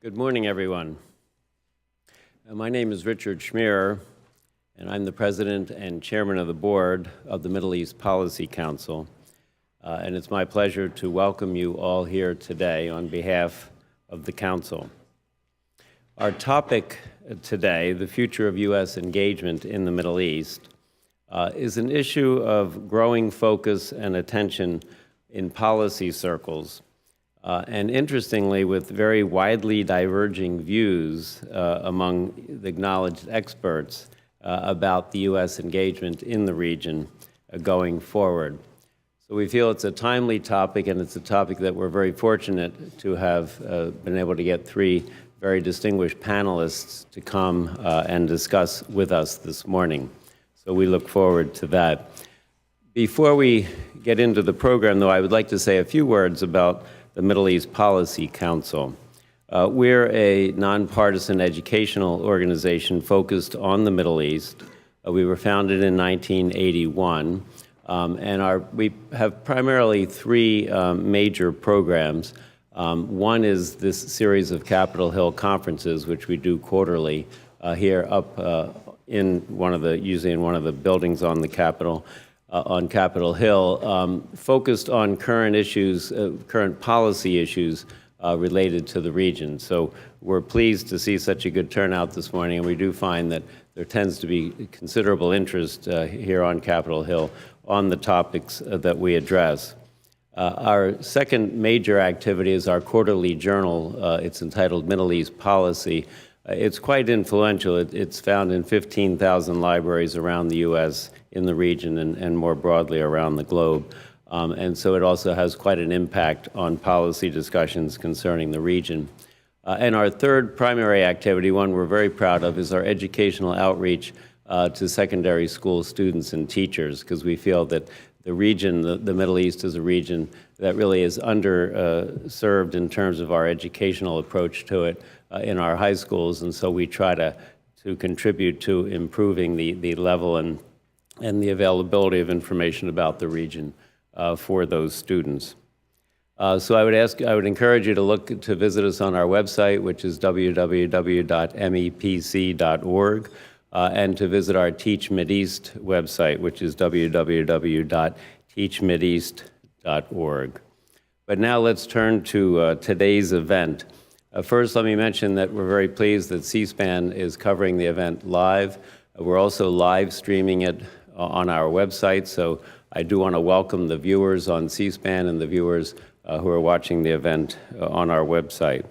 Good morning, everyone. My name is Richard Schmierer, and I'm the President and Chairman of the Board of the Middle East Policy Council. And it's my pleasure to welcome you all here today on behalf of the Council. Our topic today, the future of U.S. engagement in the Middle East, is an issue of growing focus and attention in policy circles. And interestingly, with very widely diverging views among the acknowledged experts about the U.S. engagement in the region going forward. So we feel it's a timely topic, and it's a topic that we're very fortunate to have been able to get three very distinguished panelists to come and discuss with us this morning. So we look forward to that. Before we get into the program, though, I would like to say a few words about the Middle East Policy Council. We're a nonpartisan educational organization focused on the Middle East. We were founded in 1981, and we have primarily three major programs. One is this series of Capitol Hill conferences, which we do quarterly here up usually in one of the buildings on the Capitol. On Capitol Hill, focused on current issues, current policy issues related to the region. So we're pleased to see such a good turnout this morning, and we do find that there tends to be considerable interest here on Capitol Hill on the topics that we address. Our second major activity is our quarterly journal. It's entitled Middle East Policy. It's quite influential. It's found in 15,000 libraries around the U.S., in the region, and more broadly around the globe. And so it also has quite an impact on policy discussions concerning the region. And our third primary activity, one we're very proud of, is our educational outreach to secondary school students and teachers, because we feel that the region, the Middle East, is a region that really is underserved in terms of our educational approach to it in our high schools, and so we try to contribute to improving the level and the availability of information about the region for those students. So I would encourage you to visit us on our website, which is www.mepc.org, and to visit our Teach Mideast website, which is www.teachmideast.org. But now let's turn to today's event. First, let me mention that we're very pleased that C-SPAN is covering the event live. We're also live streaming it on our website, so I do want to welcome the viewers on C-SPAN and the viewers who are watching the event on our website.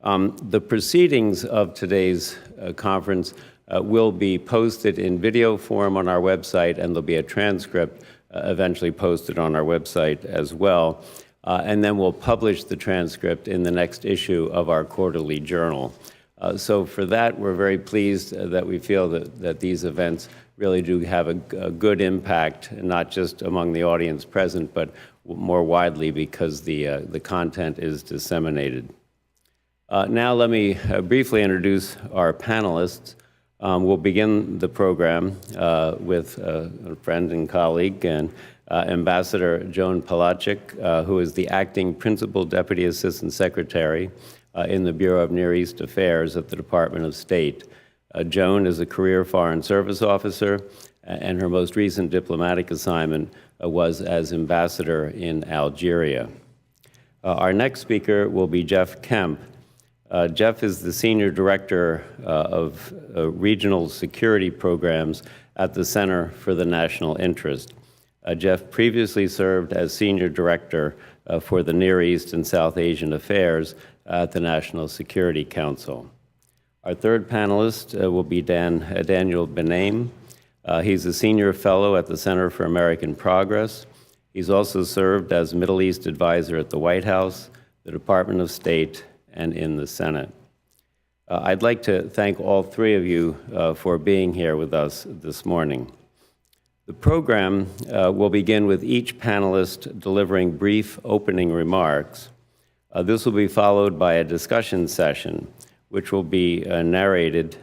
The proceedings of today's conference will be posted in video form on our website, and there'll be a transcript eventually posted on our website as well. And then we'll publish the transcript in the next issue of our quarterly journal. So for that, we're very pleased that we feel that these events really do have a good impact, not just among the audience present, but more widely because the content is disseminated. Now let me briefly introduce our panelists. We'll begin the program with a friend and colleague and Ambassador Joan Polaschik, who is the Acting Principal Deputy Assistant Secretary in the Bureau of Near East Affairs at the Department of State. Joan is a career Foreign Service officer, and her most recent diplomatic assignment was as ambassador in Algeria. Our next speaker will be Jeff Kemp. Jeff is the Senior Director of Regional Security Programs at the Center for the National Interest. Jeff previously served as Senior Director for the Near East and South Asian Affairs at the National Security Council. Our third panelist will be Daniel Benaim. He's a Senior Fellow at the Center for American Progress. He's also served as Middle East Advisor at the White House, the Department of State, and in the Senate. I'd like to thank all three of you for being here with us this morning. The program will begin with each panelist delivering brief opening remarks. This will be followed by a discussion session, which will be moderated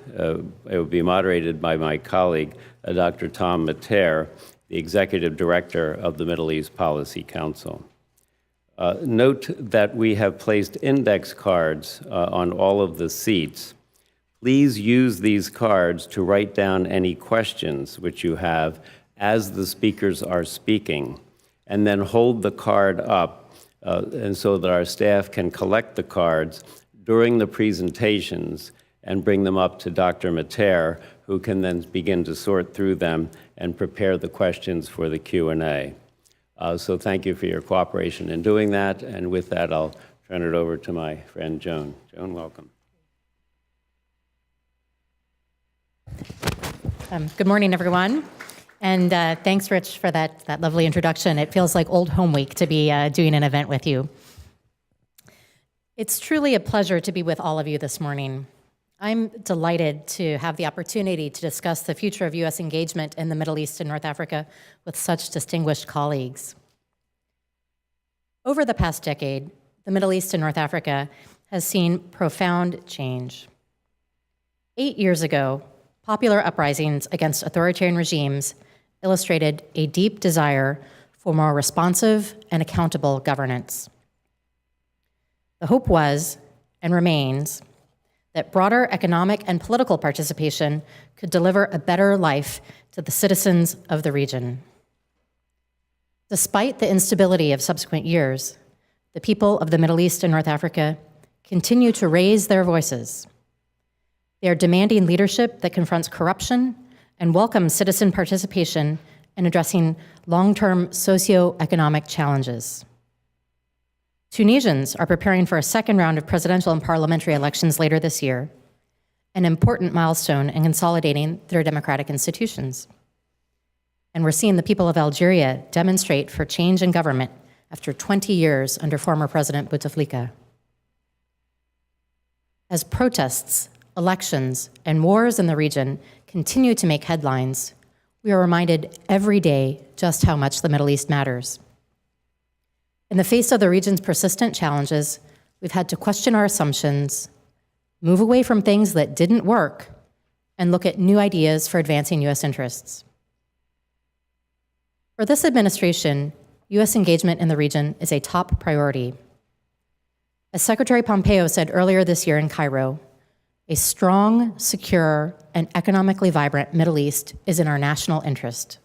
by my colleague, Dr. Tom Mattair, the Executive Director of the Middle East Policy Council. Note that we have placed index cards on all of the seats. Please use these cards to write down any questions which you have as the speakers are speaking, and then hold the card up and so that our staff can collect the cards during the presentations and bring them up to Dr. Mattair, who can then begin to sort through them and prepare the questions for the Q&A. So thank you for your cooperation in doing that, and with that, I'll turn it over to my friend Joan. Joan, welcome. Good morning, everyone. And thanks, Rich, for that lovely introduction. It feels like old home week to be doing an event with you. It's truly a pleasure to be with all of you this morning. I'm delighted to have the opportunity to discuss the future of U.S. engagement in the Middle East and North Africa with such distinguished colleagues. Over the past decade, the Middle East and North Africa has seen profound change. 8 years ago, popular uprisings against authoritarian regimes illustrated a deep desire for more responsive and accountable governance. The hope was, and remains, that broader economic and political participation could deliver a better life to the citizens of the region. Despite the instability of subsequent years, the people of the Middle East and North Africa continue to raise their voices. They are demanding leadership that confronts corruption and welcomes citizen participation in addressing long-term socioeconomic challenges. Tunisians are preparing for a second round of presidential and parliamentary elections later this year, an important milestone in consolidating their democratic institutions. And we're seeing the people of Algeria demonstrate for change in government after 20 years under former President Bouteflika. As protests, elections, and wars in the region continue to make headlines, we are reminded every day just how much the Middle East matters. In the face of the region's persistent challenges, we've had to question our assumptions, move away from things that didn't work, and look at new ideas for advancing U.S. interests. For this administration, U.S. engagement in the region is a top priority. As Secretary Pompeo said earlier this year in Cairo, a strong, secure, and economically vibrant Middle East is in our national interest.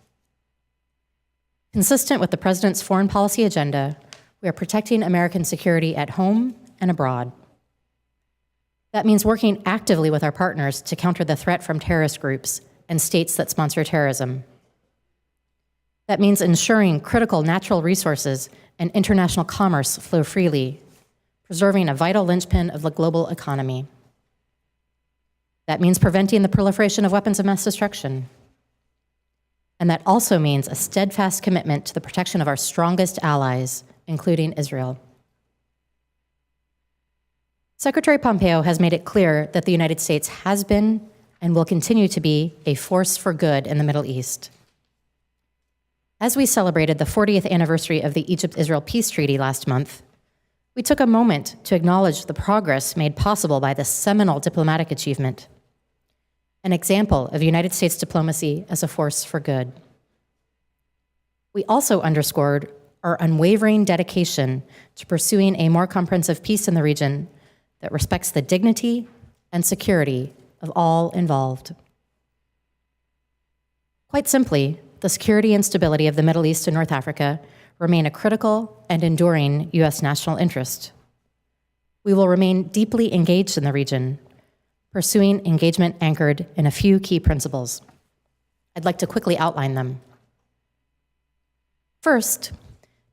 Consistent with the President's foreign policy agenda, we are protecting American security at home and abroad. That means working actively with our partners to counter the threat from terrorist groups and states that sponsor terrorism. That means ensuring critical natural resources and international commerce flow freely, preserving a vital linchpin of the global economy. That means preventing the proliferation of weapons of mass destruction. And that also means a steadfast commitment to the protection of our strongest allies, including Israel. Secretary Pompeo has made it clear that the United States has been and will continue to be a force for good in the Middle East. As we celebrated the 40th anniversary of the Egypt-Israel Peace Treaty last month, we took a moment to acknowledge the progress made possible by this seminal diplomatic achievement, an example of United States diplomacy as a force for good. We also underscored our unwavering dedication to pursuing a more comprehensive peace in the region that respects the dignity and security of all involved. Quite simply, the security and stability of the Middle East and North Africa remain a critical and enduring U.S. national interest. We will remain deeply engaged in the region, pursuing engagement anchored in a few key principles. I'd like to quickly outline them. First,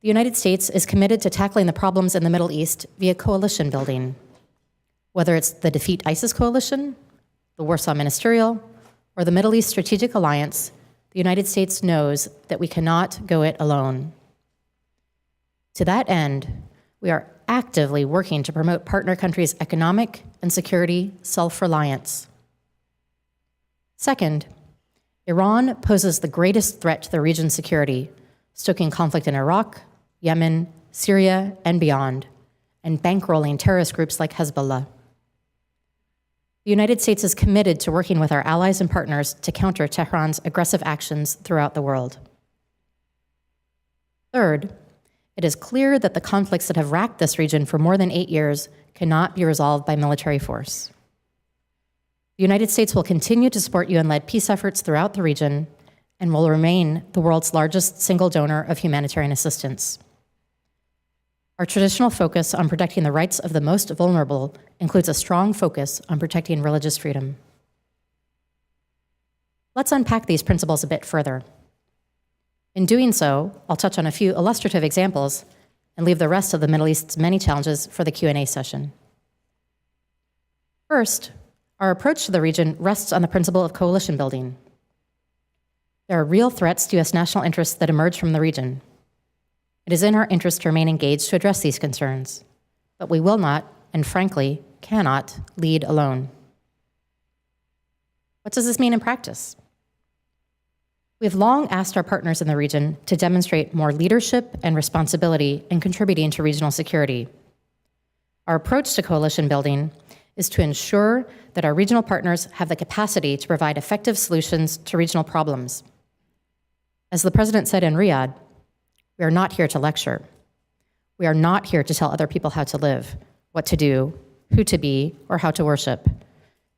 the United States is committed to tackling the problems in the Middle East via coalition building. Whether it's the Defeat ISIS Coalition, the Warsaw Ministerial, or the Middle East Strategic Alliance, the United States knows that we cannot go it alone. To that end, we are actively working to promote partner countries' economic and security self-reliance. Second, Iran poses the greatest threat to the region's security, stoking conflict in Iraq, Yemen, Syria, and beyond, and bankrolling terrorist groups like Hezbollah. The United States is committed to working with our allies and partners to counter Tehran's aggressive actions throughout the world. Third, it is clear that the conflicts that have racked this region for more than 8 years cannot be resolved by military force. The United States will continue to support UN-led peace efforts throughout the region and will remain the world's largest single donor of humanitarian assistance. Our traditional focus on protecting the rights of the most vulnerable includes a strong focus on protecting religious freedom. Let's unpack these principles a bit further. In doing so, I'll touch on a few illustrative examples and leave the rest of the Middle East's many challenges for the Q&A session. First, our approach to the region rests on the principle of coalition building. There are real threats to U.S. national interests that emerge from the region. It is in our interest to remain engaged to address these concerns, but we will not, and frankly, cannot lead alone. What does this mean in practice? We have long asked our partners in the region to demonstrate more leadership and responsibility in contributing to regional security. Our approach to coalition building is to ensure that our regional partners have the capacity to provide effective solutions to regional problems. As the President said in Riyadh, we are not here to lecture. We are not here to tell other people how to live, what to do, who to be, or how to worship.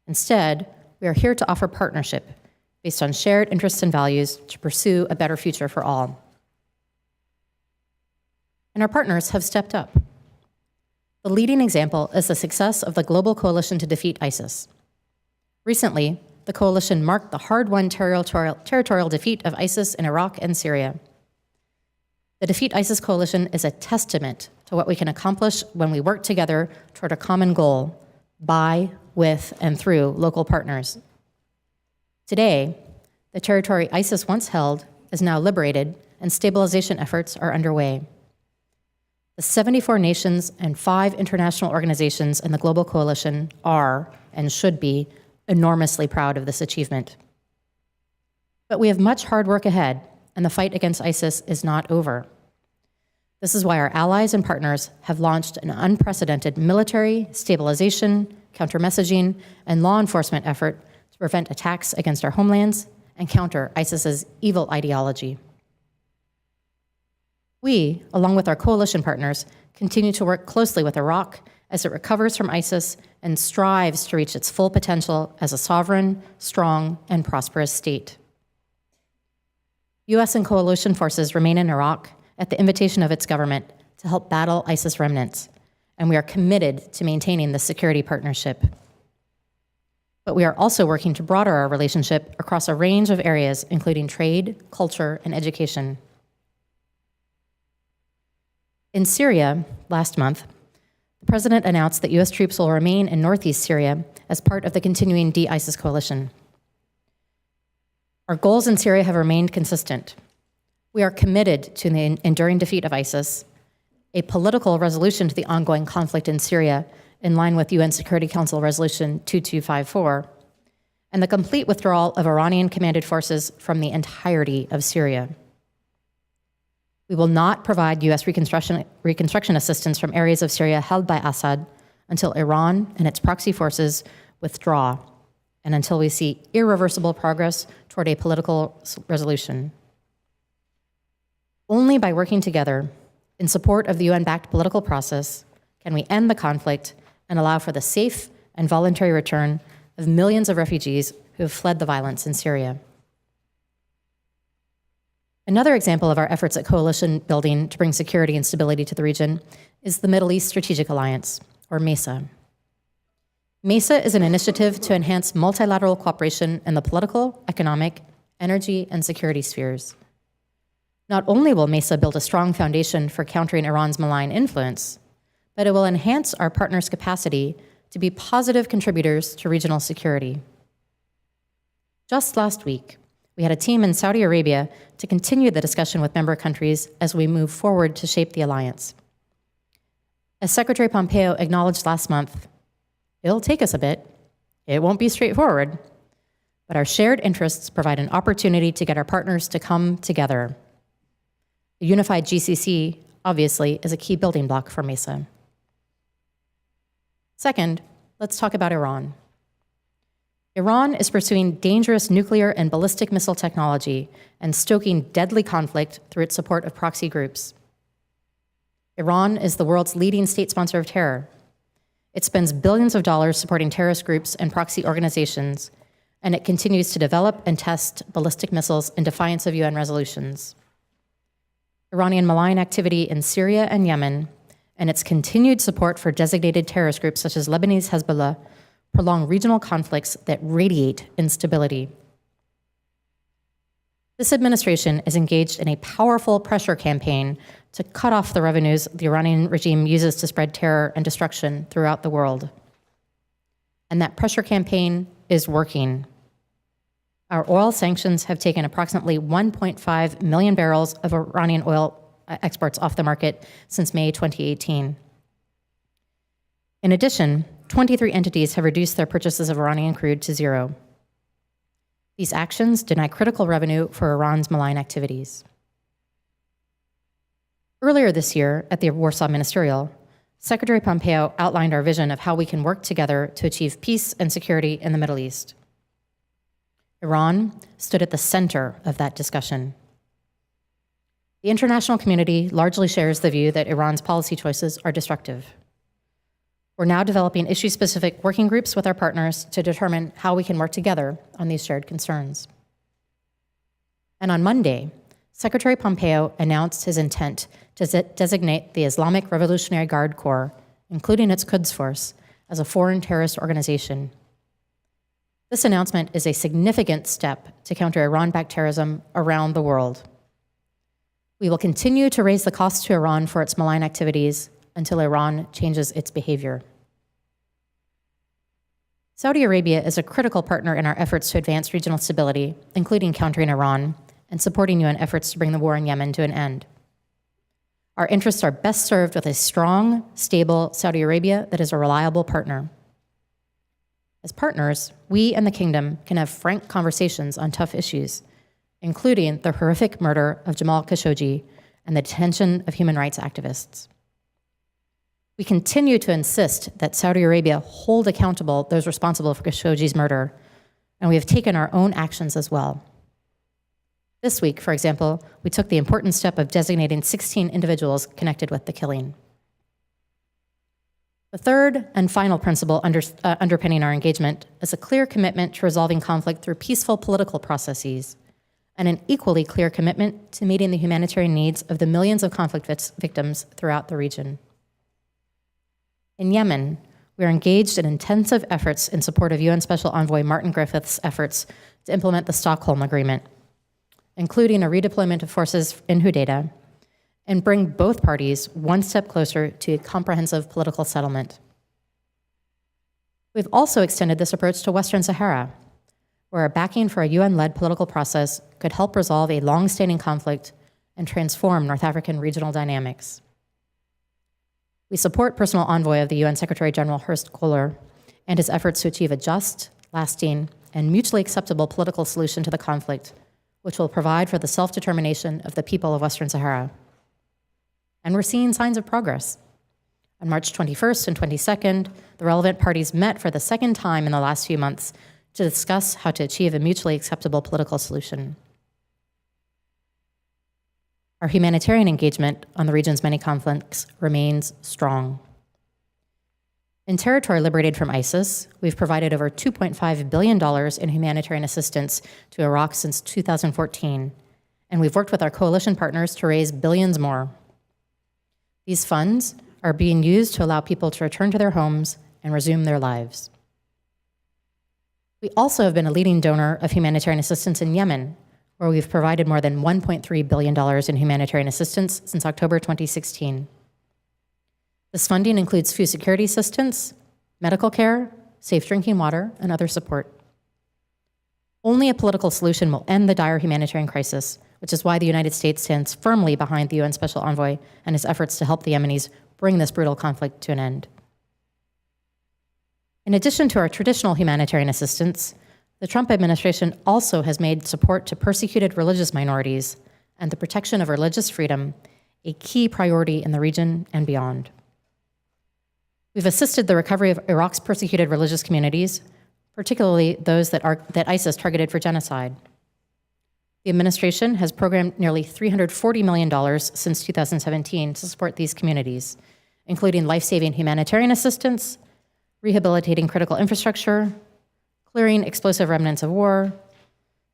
Instead, we are here to offer partnership based on shared interests and values to pursue a better future for all. And our partners have stepped up. The leading example is the success of the global coalition to defeat ISIS. Recently, the coalition marked the hard-won territorial defeat of ISIS in Iraq and Syria. The Defeat ISIS coalition is a testament to what we can accomplish when we work together toward a common goal, by, with, and through local partners. Today, the territory ISIS once held is now liberated, and stabilization efforts are underway. The 74 nations and 5 international organizations in the global coalition are, and should be, enormously proud of this achievement. But we have much hard work ahead, and the fight against ISIS is not over. This is why our allies and partners have launched an unprecedented military, stabilization, counter-messaging, and law enforcement effort to prevent attacks against our homelands and counter ISIS's evil ideology. We, along with our coalition partners, continue to work closely with Iraq as it recovers from ISIS and strives to reach its full potential as a sovereign, strong, and prosperous state. U.S. and coalition forces remain in Iraq at the invitation of its government to help battle ISIS remnants, and we are committed to maintaining this security partnership. But we are also working to broaden our relationship across a range of areas, including trade, culture, and education. In Syria, last month, the President announced that U.S. troops will remain in northeast Syria as part of the continuing de-ISIS coalition. Our goals in Syria have remained consistent. We are committed to the enduring defeat of ISIS, a political resolution to the ongoing conflict in Syria in line with UN Security Council Resolution 2254, and the complete withdrawal of Iranian-commanded forces from the entirety of Syria. We will not provide U.S. reconstruction assistance from areas of Syria held by Assad until Iran and its proxy forces withdraw, and until we see irreversible progress toward a political resolution. Only by working together in support of the UN-backed political process can we end the conflict and allow for the safe and voluntary return of millions of refugees who have fled the violence in Syria. Another example of our efforts at coalition building to bring security and stability to the region is the Middle East Strategic Alliance, or MESA. MESA is an initiative to enhance multilateral cooperation in the political, economic, energy, and security spheres. Not only will MESA build a strong foundation for countering Iran's malign influence, but it will enhance our partners' capacity to be positive contributors to regional security. Just last week, we had a team in Saudi Arabia to continue the discussion with member countries as we move forward to shape the alliance. As Secretary Pompeo acknowledged last month, it'll take us a bit. It won't be straightforward, but our shared interests provide an opportunity to get our partners to come together. The unified GCC, obviously, is a key building block for MESA. Second, let's talk about Iran. Iran is pursuing dangerous nuclear and ballistic missile technology and stoking deadly conflict through its support of proxy groups. Iran is the world's leading state sponsor of terror. It spends billions of dollars supporting terrorist groups and proxy organizations, and it continues to develop and test ballistic missiles in defiance of UN resolutions. Iranian malign activity in Syria and Yemen, and its continued support for designated terrorist groups such as Lebanese Hezbollah, prolong regional conflicts that radiate instability. This administration is engaged in a powerful pressure campaign to cut off the revenues the Iranian regime uses to spread terror and destruction throughout the world. And that pressure campaign is working. Our oil sanctions have taken approximately 1.5 million barrels of Iranian oil exports off the market since May 2018. In addition, 23 entities have reduced their purchases of Iranian crude to zero. These actions deny critical revenue for Iran's malign activities. Earlier this year, at the Warsaw Ministerial, Secretary Pompeo outlined our vision of how we can work together to achieve peace and security in the Middle East. Iran stood at the center of that discussion. The international community largely shares the view that Iran's policy choices are destructive. We're now developing issue-specific working groups with our partners to determine how we can work together on these shared concerns. And on Monday, Secretary Pompeo announced his intent to designate the Islamic Revolutionary Guard Corps, including its Quds Force, as a foreign terrorist organization. This announcement is a significant step to counter Iran-backed terrorism around the world. We will continue to raise the cost to Iran for its malign activities until Iran changes its behavior. Saudi Arabia is a critical partner in our efforts to advance regional stability, including countering Iran and supporting UN efforts to bring the war in Yemen to an end. Our interests are best served with a strong, stable Saudi Arabia that is a reliable partner. As partners, we and the kingdom can have frank conversations on tough issues, including the horrific murder of Jamal Khashoggi and the detention of human rights activists. We continue to insist that Saudi Arabia hold accountable those responsible for Khashoggi's murder, and we have taken our own actions as well. This week, for example, we took the important step of designating 16 individuals connected with the killing. The third and final principle underpinning our engagement is a clear commitment to resolving conflict through peaceful political processes, and an equally clear commitment to meeting the humanitarian needs of the millions of conflict victims throughout the region. In Yemen, we are engaged in intensive efforts in support of UN Special Envoy Martin Griffiths' efforts to implement the Stockholm Agreement, including a redeployment of forces in Hudaydah, and bring both parties one step closer to a comprehensive political settlement. We've also extended this approach to Western Sahara, where our backing for a UN-led political process could help resolve a long-standing conflict and transform North African regional dynamics. We support personal envoy of the UN Secretary-General Horst Kohler and his efforts to achieve a just, lasting, and mutually acceptable political solution to the conflict, which will provide for the self-determination of the people of Western Sahara. And we're seeing signs of progress. On March 21st and 22nd, the relevant parties met for the second time in the last few months to discuss how to achieve a mutually acceptable political solution. Our humanitarian engagement on the region's many conflicts remains strong. In territory liberated from ISIS, we've provided over $2.5 billion in humanitarian assistance to Iraq since 2014, and we've worked with our coalition partners to raise billions more. These funds are being used to allow people to return to their homes and resume their lives. We also have been a leading donor of humanitarian assistance in Yemen, where we've provided more than $1.3 billion in humanitarian assistance since October 2016. This funding includes food security assistance, medical care, safe drinking water, and other support. Only a political solution will end the dire humanitarian crisis, which is why the United States stands firmly behind the UN Special Envoy and his efforts to help the Yemenis bring this brutal conflict to an end. In addition to our traditional humanitarian assistance, the Trump administration also has made support to persecuted religious minorities and the protection of religious freedom a key priority in the region and beyond. We've assisted the recovery of Iraq's persecuted religious communities, particularly those that ISIS targeted for genocide. The administration has programmed nearly $340 million since 2017 to support these communities, including life-saving humanitarian assistance, rehabilitating critical infrastructure, clearing explosive remnants of war,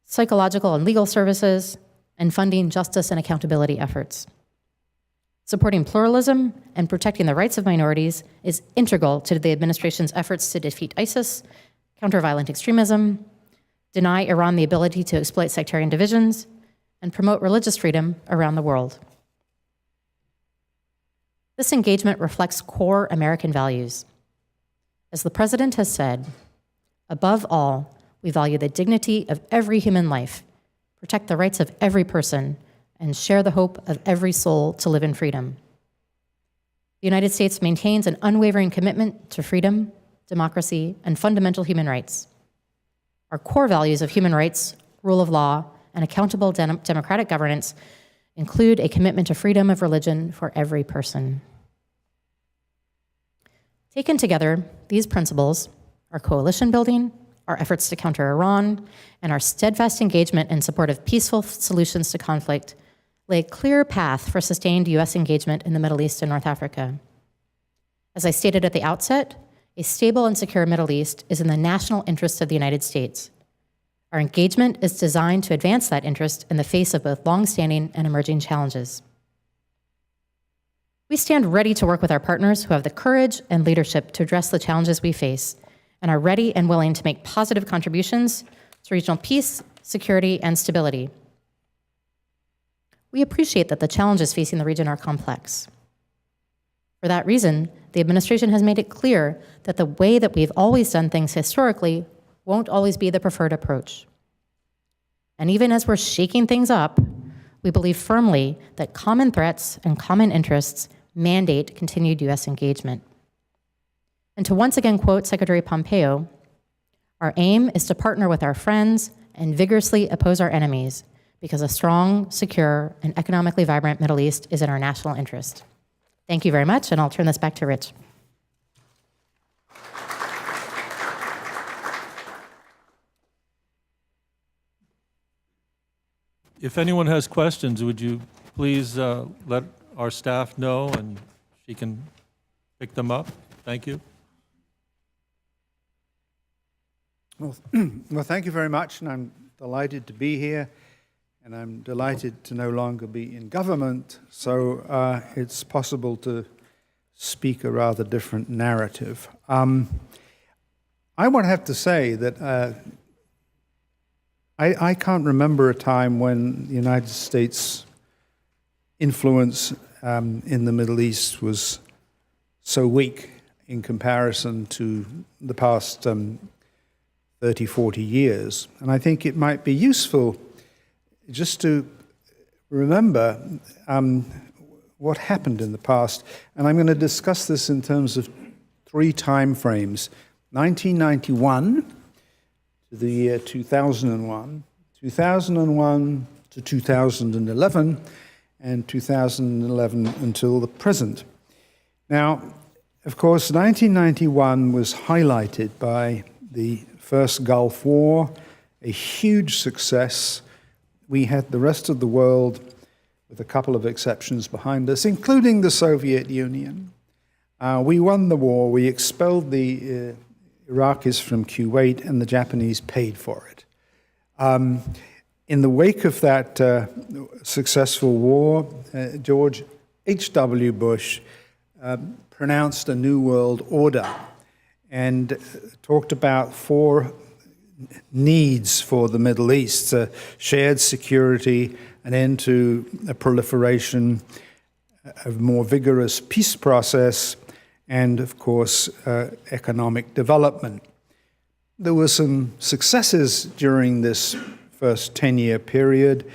psychological and legal services, and funding justice and accountability efforts. Supporting pluralism and protecting the rights of minorities is integral to the administration's efforts to defeat ISIS, counter violent extremism, deny Iran the ability to exploit sectarian divisions, and promote religious freedom around the world. This engagement reflects core American values. As the President has said, above all, we value the dignity of every human life, protect the rights of every person, and share the hope of every soul to live in freedom. The United States maintains an unwavering commitment to freedom, democracy, and fundamental human rights. Our core values of human rights, rule of law, and accountable democratic governance include a commitment to freedom of religion for every person. Taken together, these principles, our coalition building, our efforts to counter Iran, and our steadfast engagement in support of peaceful solutions to conflict lay a clear path for sustained U.S. engagement in the Middle East and North Africa. As I stated at the outset, a stable and secure Middle East is in the national interest of the United States. Our engagement is designed to advance that interest in the face of both longstanding and emerging challenges. We stand ready to work with our partners who have the courage and leadership to address the challenges we face and are ready and willing to make positive contributions to regional peace, security, and stability. We appreciate that the challenges facing the region are complex. For that reason, the administration has made it clear that the way that we've always done things historically won't always be the preferred approach. And even as we're shaking things up, we believe firmly that common threats and common interests mandate continued U.S. engagement. And to once again quote Secretary Pompeo, our aim is to partner with our friends and vigorously oppose our enemies because a strong, secure, and economically vibrant Middle East is in our national interest. Thank you very much, and I'll turn this back to Rich. If anyone has questions, would you please let our staff know and she can pick them up? Thank you. Well, thank you very much, and I'm delighted to be here, and I'm delighted to no longer be in government, so it's possible to speak a rather different narrative. I would have to say that I can't remember a time when the United States' influence in the Middle East was so weak in comparison to the past 30, 40 years. And I think it might be useful just to remember what happened in the past. And I'm going to discuss this in terms of three time frames: 1991 to the year 2001, 2001 to 2011, and 2011 until the present. Now, of course, 1991 was highlighted by the First Gulf War, a huge success. We had the rest of the world, with a couple of exceptions behind us, including the Soviet Union. We won the war, we expelled the Iraqis from Kuwait, and the Japanese paid for it. In the wake of that successful war, George H.W. Bush pronounced a New World Order and talked about four needs for the Middle East: shared security, an end to a proliferation, a more vigorous peace process, and, of course, economic development. There were some successes during this first 10-year period.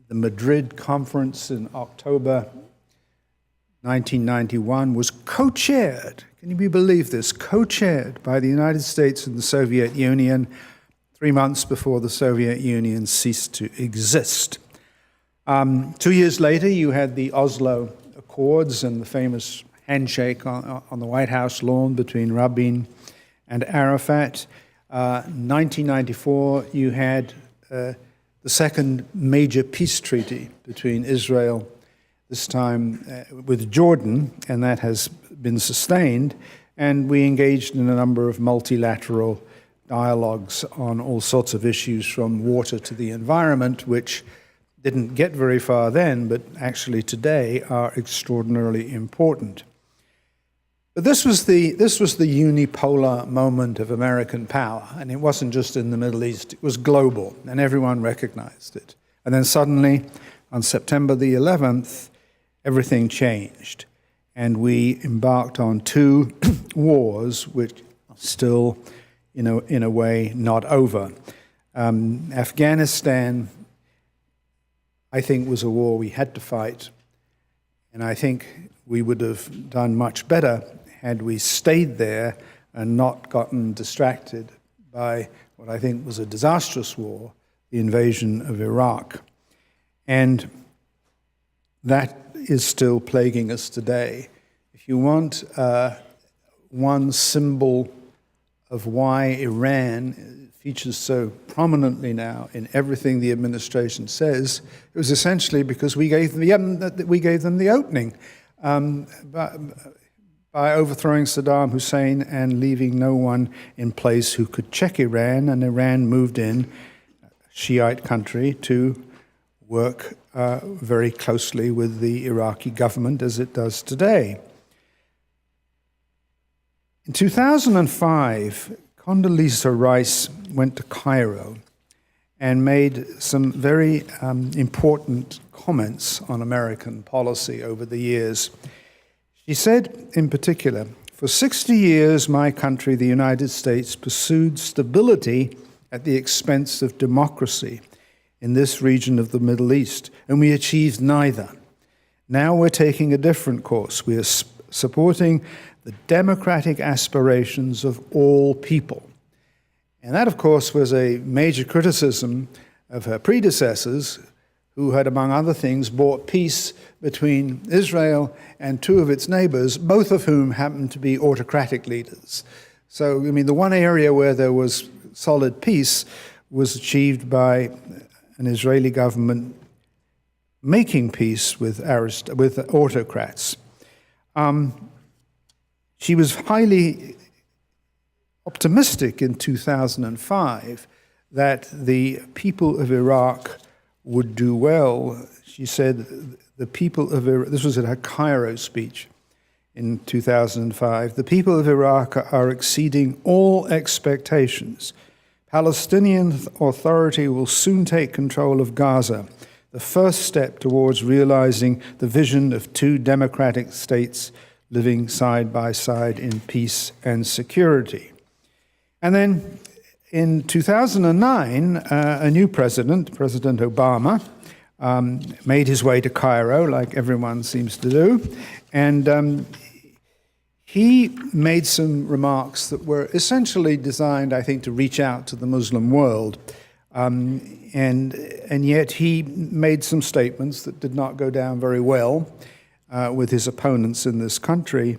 The Madrid conference in October 1991 was co-chaired, can you believe this, co-chaired by the United States and the Soviet Union 3 months before the Soviet Union ceased to exist. 2 years later, you had the Oslo Accords and the famous handshake on the White House lawn between Rabin and Arafat. 1994, you had the the second major peace treaty between Israel, this time with Jordan, and that has been sustained. And we engaged in a number of multilateral dialogues on all sorts of issues, from water to the environment, which didn't get very far then, but actually today are extraordinarily important. But this was the unipolar moment of American power, and it wasn't just in the Middle East, it was global, and everyone recognized it. And then suddenly, on September the 11th, everything changed, and we embarked on two wars, which are still, in a way, not over. Afghanistan, I think, was a war we had to fight, and I think we would have done much better had we stayed there and not gotten distracted by what I think was a disastrous war, the invasion of Iraq. And that is still plaguing us today. If you want one symbol of why Iran features so prominently now in everything the administration says, it was essentially because we gave them the opening by overthrowing Saddam Hussein and leaving no one in place who could check Iran, and Iran moved in, a Shiite country, to work very closely with the Iraqi government, as it does today. In 2005, Condoleezza Rice went to Cairo and made some very important comments on American policy over the years. She said, in particular, "For 60 years, my country, the United States, pursued stability at the expense of democracy in this region of the Middle East, and we achieved neither. Now we're taking a different course. We are supporting the democratic aspirations of all people." And that, of course, was a major criticism of her predecessors, who had, among other things, brought peace between Israel and two of its neighbors, both of whom happened to be autocratic leaders. So, the one area where there was solid peace was achieved by an Israeli government making peace with autocrats. She was highly optimistic in 2005 that the people of Iraq would do well. She said the people of Iraq, this was at her Cairo speech in 2005, "The people of Iraq are exceeding all expectations. Palestinian Authority will soon take control of Gaza, the first step towards realizing the vision of two democratic states living side by side in peace and security." And then in 2009, a new president, President Obama, made his way to Cairo, like everyone seems to do, and he made some remarks that were essentially designed, I think, to reach out to the Muslim world, and yet he made some statements that did not go down very well with his opponents in this country.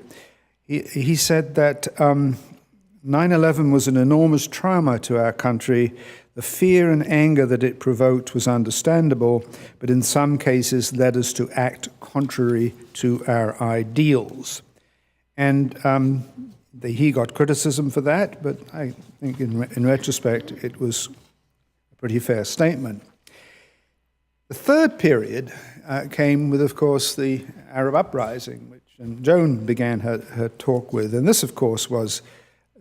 He said that 9/11 was an enormous trauma to our country. The fear and anger that it provoked was understandable, but in some cases led us to act contrary to our ideals. And he got criticism for that, but I think in retrospect it was a pretty fair statement. The third period came with, of course, the Arab uprising, which Joan began her talk with. And this, of course, was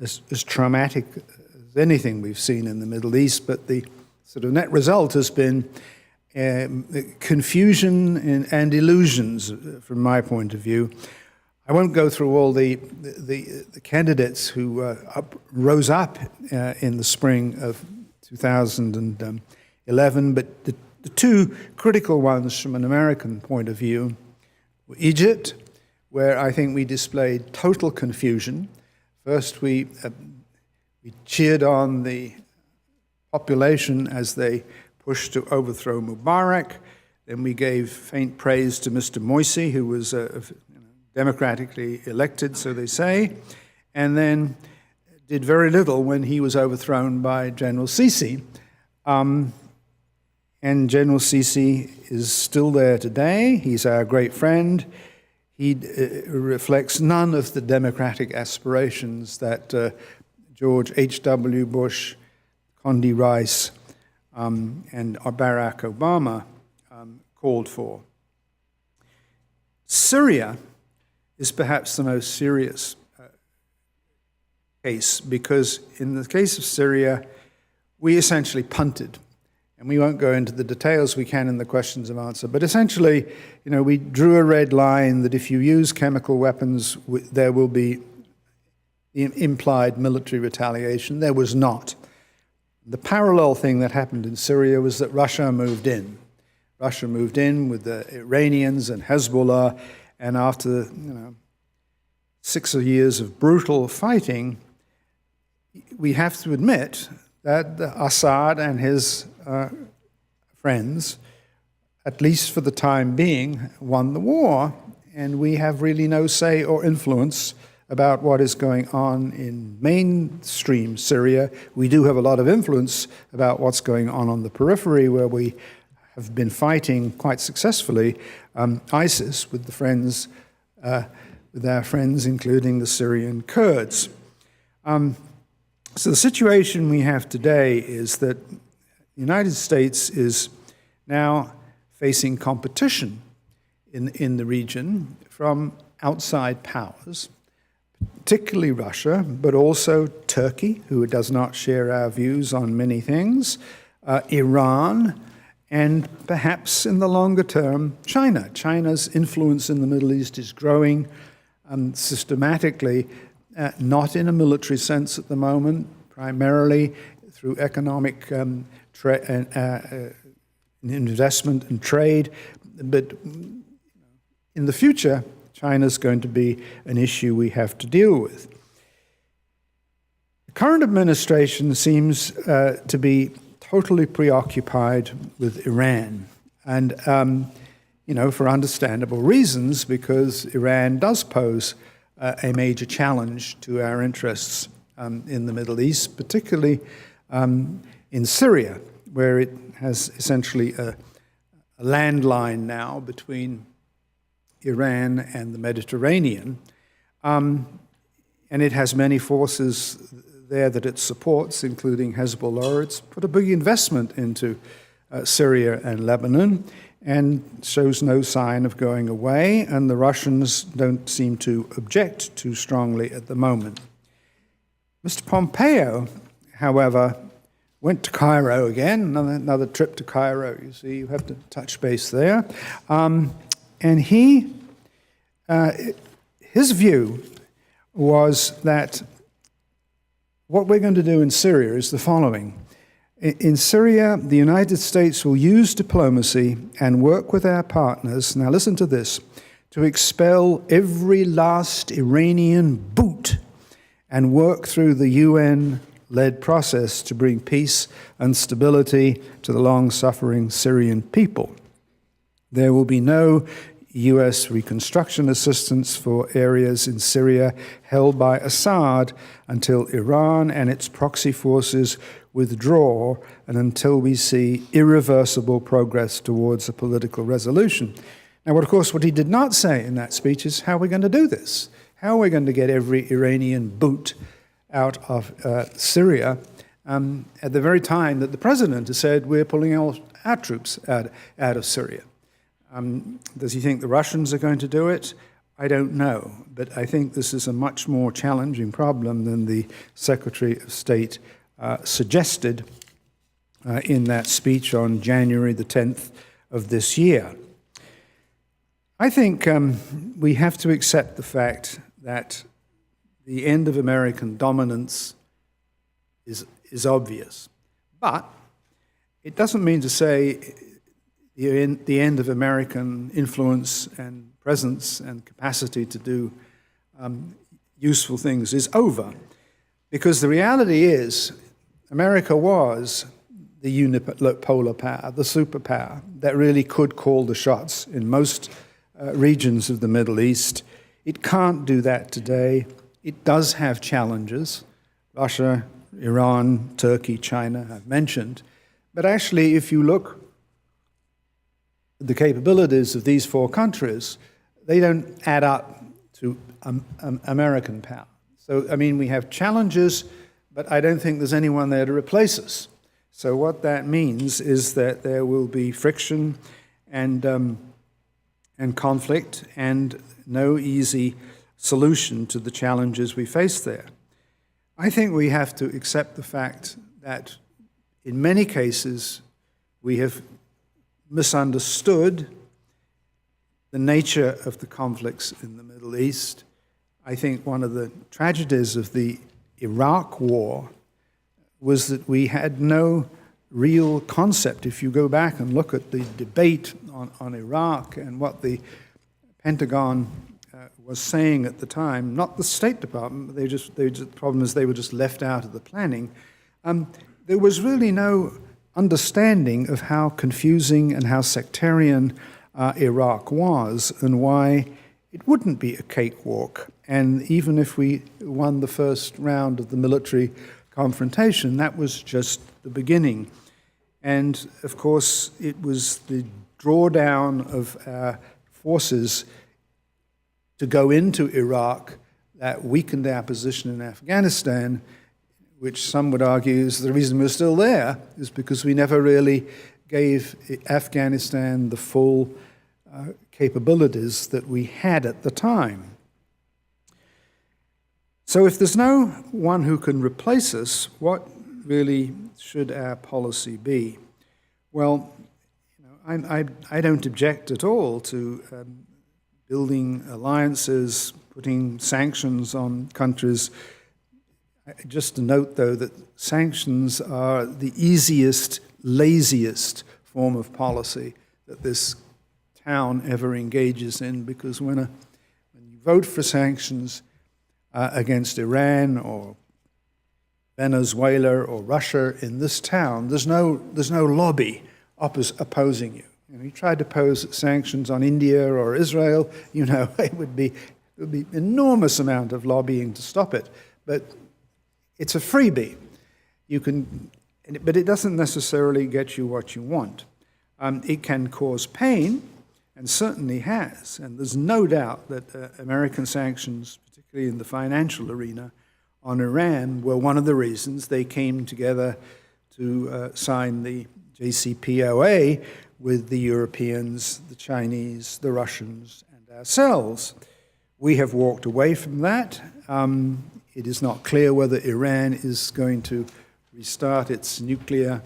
as traumatic as anything we've seen in the Middle East, but the sort of net result has been confusion and illusions from my point of view. I won't go through all the candidates who rose up in the spring of 2011, but the two critical ones from an American point of view were Egypt, where I think we displayed total confusion. First, we cheered on the population as they pushed to overthrow Mubarak. Then we gave faint praise to Mr. Morsi, who was democratically elected, so they say, and then did very little when he was overthrown by General Sisi. and General Sisi is still there today. He's our great friend. He reflects none of the democratic aspirations that George H.W. Bush, Condi Rice, and Barack Obama called for. Syria is perhaps the most serious case, because in the case of Syria, we essentially punted. And we won't go into the details, we can in the questions and answer. But essentially, we drew a red line that if you use chemical weapons, there will be implied military retaliation. There was not. The parallel thing that happened in Syria was that Russia moved in. Russia moved in with the Iranians and Hezbollah, and after 6 years of brutal fighting, we have to admit that Assad and his friends, at least for the time being, won the war, and we have really no say or influence about what is going on in mainstream Syria. We do have a lot of influence about what's going on the periphery, where we have been fighting quite successfully ISIS with our friends, including the Syrian Kurds. So the situation we have today is that the United States is now facing competition in the region from outside powers, particularly Russia, but also Turkey, who does not share our views on many things, Iran, and perhaps in the longer term, China. China's influence in the Middle East is growing systematically, not in a military sense at the moment, primarily through economic investment and trade. But in the future, China's going to be an issue we have to deal with. The current administration seems to be totally preoccupied with Iran, and for understandable reasons, because Iran does pose a major challenge to our interests in the Middle East, particularly in Syria, where it has essentially a landline now between Iran and the Mediterranean, and it has many forces there that it supports, including Hezbollah. It's put a big investment into Syria and Lebanon, and shows no sign of going away, and the Russians don't seem to object too strongly at the moment. Mr. Pompeo, however, went to Cairo again, another trip to Cairo. You see, you have to touch base there. And his view was that what we're going to do in Syria is the following. In Syria, the United States will use diplomacy and work with our partners, now listen to this, to expel every last Iranian boot and work through the UN-led process to bring peace and stability to the long-suffering Syrian people. There will be no U.S. reconstruction assistance for areas in Syria held by Assad until Iran and its proxy forces withdraw and until we see irreversible progress towards a political resolution. Now, of course, what he did not say in that speech is how we're going to do this. How are we going to get every Iranian boot out of Syria at the very time that the president has said we're pulling all our troops out of Syria? Does he think the Russians are going to do it? I don't know, but I think this is a much more challenging problem than the Secretary of State suggested in that speech on January the 10th of this year. I think we have to accept the fact that the end of American dominance is obvious, but it doesn't mean to say the end of American influence and presence and capacity to do useful things is over. Because the reality is, America was the unipolar power, the superpower, that really could call the shots in most regions of the Middle East. It can't do that today. It does have challenges. Russia, Iran, Turkey, China, I've mentioned. But actually, if you look the capabilities of these four countries, they don't add up to American power. So, I mean, we have challenges, but I don't think there's anyone there to replace us. So what that means is that there will be friction and conflict and no easy solution to the challenges we face there. I think we have to accept the fact that in many cases we have misunderstood the nature of the conflicts in the Middle East. I think one of the tragedies of the Iraq War was that we had no real concept. If you go back and look at the debate on Iraq and what the Pentagon was saying at the time, not the State Department, the problem is they were just left out of the planning. There was really no understanding of how confusing and how sectarian Iraq was and why it wouldn't be a cakewalk. And even if we won the first round of the military confrontation, that was just the beginning. And of course, it was the drawdown of our forces to go into Iraq that weakened our position in Afghanistan, which some would argue is the reason we're still there, is because we never really gave Afghanistan the full capabilities that we had at the time. So if there's no one who can replace us, what really should our policy be? Well, I don't object at all to building alliances, putting sanctions on countries. Just to note, though, that sanctions are the easiest, laziest form of policy that this town ever engages in, because when you vote for sanctions against Iran or Venezuela or Russia in this town, there's no lobby opposing you. You tried to pose sanctions on India or Israel, it would be enormous amount of lobbying to stop it. But it's a freebie. But it doesn't necessarily get you what you want. It can cause pain, and certainly has. And there's no doubt that American sanctions, particularly in the financial arena, on Iran were one of the reasons they came together to sign the JCPOA with the Europeans, the Chinese, the Russians, and ourselves. We have walked away from that. It is not clear whether Iran is going to restart its nuclear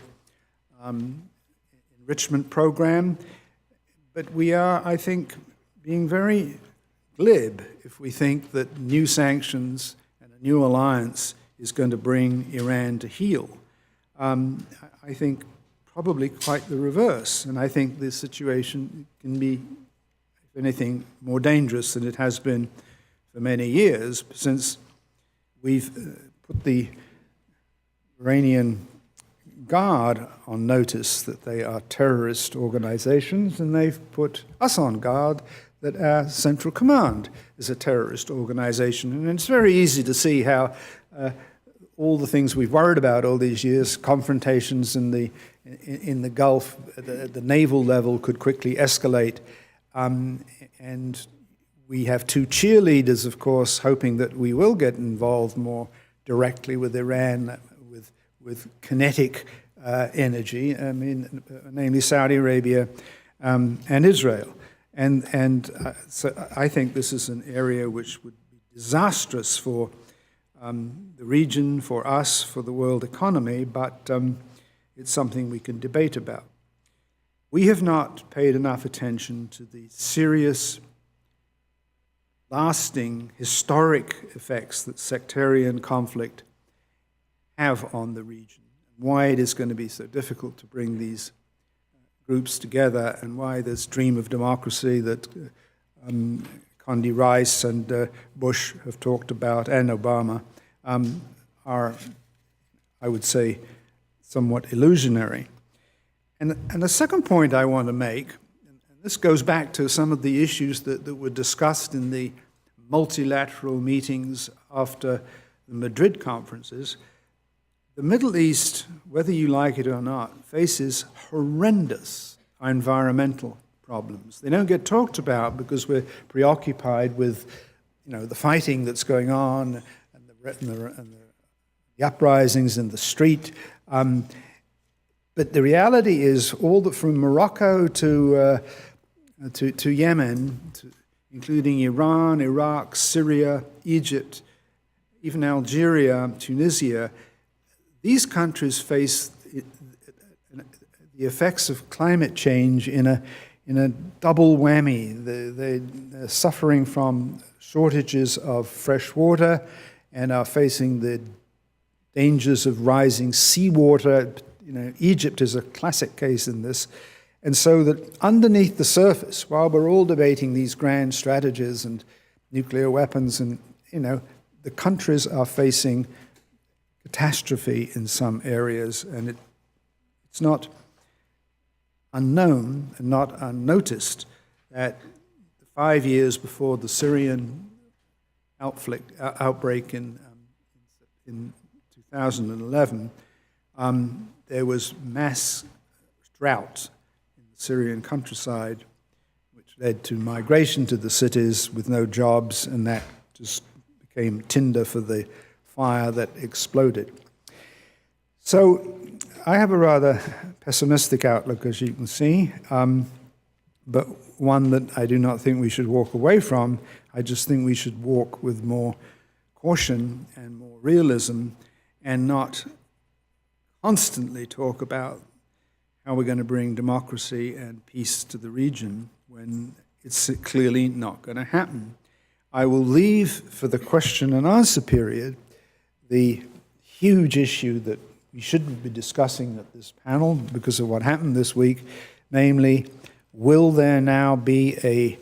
enrichment program. But we are, I think, being very glib if we think that new sanctions and a new alliance is going to bring Iran to heel. I think probably quite the reverse. And I think the situation can be, if anything, more dangerous than it has been for many years, since we've put the Iranian Guard on notice that they are terrorist organizations, and they've put us on guard that our Central Command is a terrorist organization. And it's very easy to see how all the things we've worried about all these years, confrontations in the Gulf, at the naval level, could quickly escalate. And we have two cheerleaders, of course, hoping that we will get involved more directly with Iran, with kinetic energy, namely Saudi Arabia and Israel. So I think this is an area which would be disastrous for the region, for us, for the world economy, but it's something we can debate about. We have not paid enough attention to the serious, lasting, historic effects that sectarian conflict have on the region, why it is going to be so difficult to bring these groups together, and why this dream of democracy that Condi Rice and Bush have talked about, and Obama, are, I would say, somewhat illusionary. And the second point I want to make, and this goes back to some of the issues that were discussed in the multilateral meetings after the Madrid conferences. The Middle East, whether you like it or not, faces horrendous environmental problems. They don't get talked about because we're preoccupied with, the fighting that's going on and the uprisings in the street. But the reality is, all that from Morocco to Yemen, including Iran, Iraq, Syria, Egypt, even Algeria, Tunisia, these countries face the effects of climate change in a double whammy. They're suffering from shortages of fresh water and are facing the dangers of rising seawater. Egypt is a classic case in this. And so that underneath the surface, while we're all debating these grand strategies and nuclear weapons, and, the countries are facing catastrophe in some areas, and it's not unknown and not unnoticed that 5 years before the Syrian outbreak in 2011, there was mass drought in the Syrian countryside, which led to migration to the cities with no jobs, and that just became tinder for the fire that exploded. So I have a rather pessimistic outlook, as you can see, but one that I do not think we should walk away from. I just think we should walk with more caution and more realism, and not constantly talk about how we're going to bring democracy and peace to the region when it's clearly not going to happen. I will leave for the question and answer period the huge issue that we shouldn't be discussing at this panel because of what happened this week, namely, will there now be a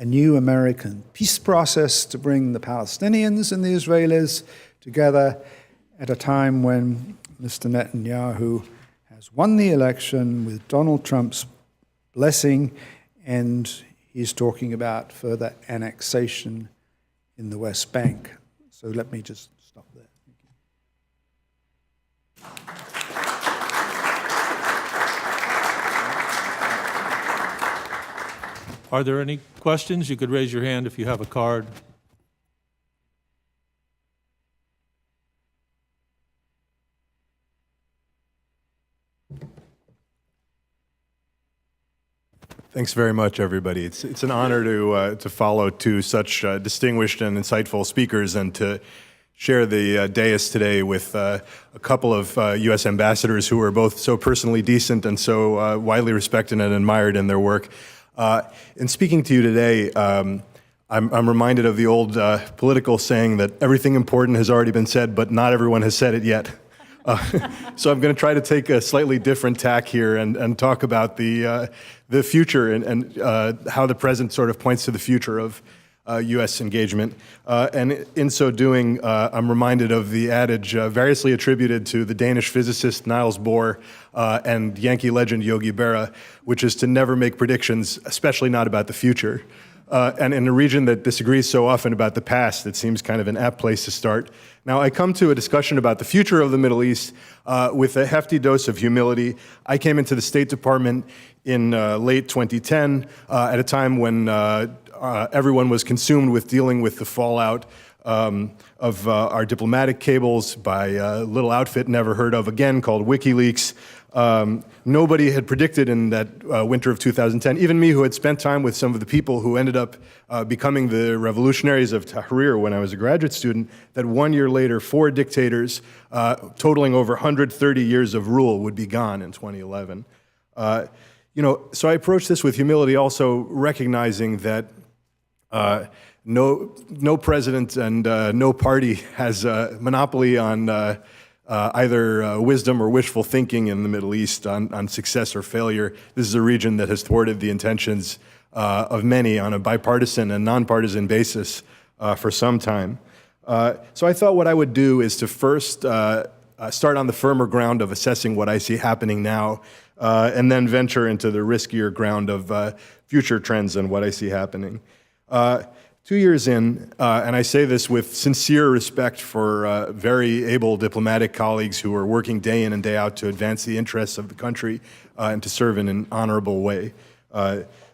new American peace process to bring the Palestinians and the Israelis together at a time when Mr. Netanyahu has won the election with Donald Trump's blessing, and he's talking about further annexation in the West Bank. So let me just stop there. Are there any questions? You could raise your hand if you have a card. Thanks very much, everybody. It's an honor to follow two such distinguished and insightful speakers, and to share the dais today with a couple of U.S. ambassadors who are both so personally decent and so widely respected and admired in their work. In speaking to you today, I'm reminded of the old political saying that everything important has already been said, but not everyone has said it yet. So I'm going to try to take a slightly different tack here and talk about the future and how the present sort of points to the future of U.S. engagement. And in so doing, I'm reminded of the adage variously attributed to the Danish physicist Niels Bohr and Yankee legend Yogi Berra, which is to never make predictions, especially not about the future. And in a region that disagrees so often about the past, it seems kind of an apt place to start. Now, I come to a discussion about the future of the Middle East with a hefty dose of humility. I came into the State Department in late 2010 at a time when everyone was consumed with dealing with the fallout of our diplomatic cables by a little outfit never heard of again called WikiLeaks. Nobody had predicted in that winter of 2010, even me who had spent time with some of the people who ended up becoming the revolutionaries of Tahrir when I was a graduate student, that 1 year later, 4 dictators totaling over 130 years of rule would be gone in 2011. So I approach this with humility, also recognizing that no president and no party has a monopoly on either wisdom or wishful thinking in the Middle East on success or failure. This is a region that has thwarted the intentions of many on a bipartisan and nonpartisan basis for some time. So I thought what I would do is to first start on the firmer ground of assessing what I see happening now, and then venture into the riskier ground of future trends and what I see happening. 2 years in, and I say this with sincere respect for very able diplomatic colleagues who are working day in and day out to advance the interests of the country and to serve in an honorable way,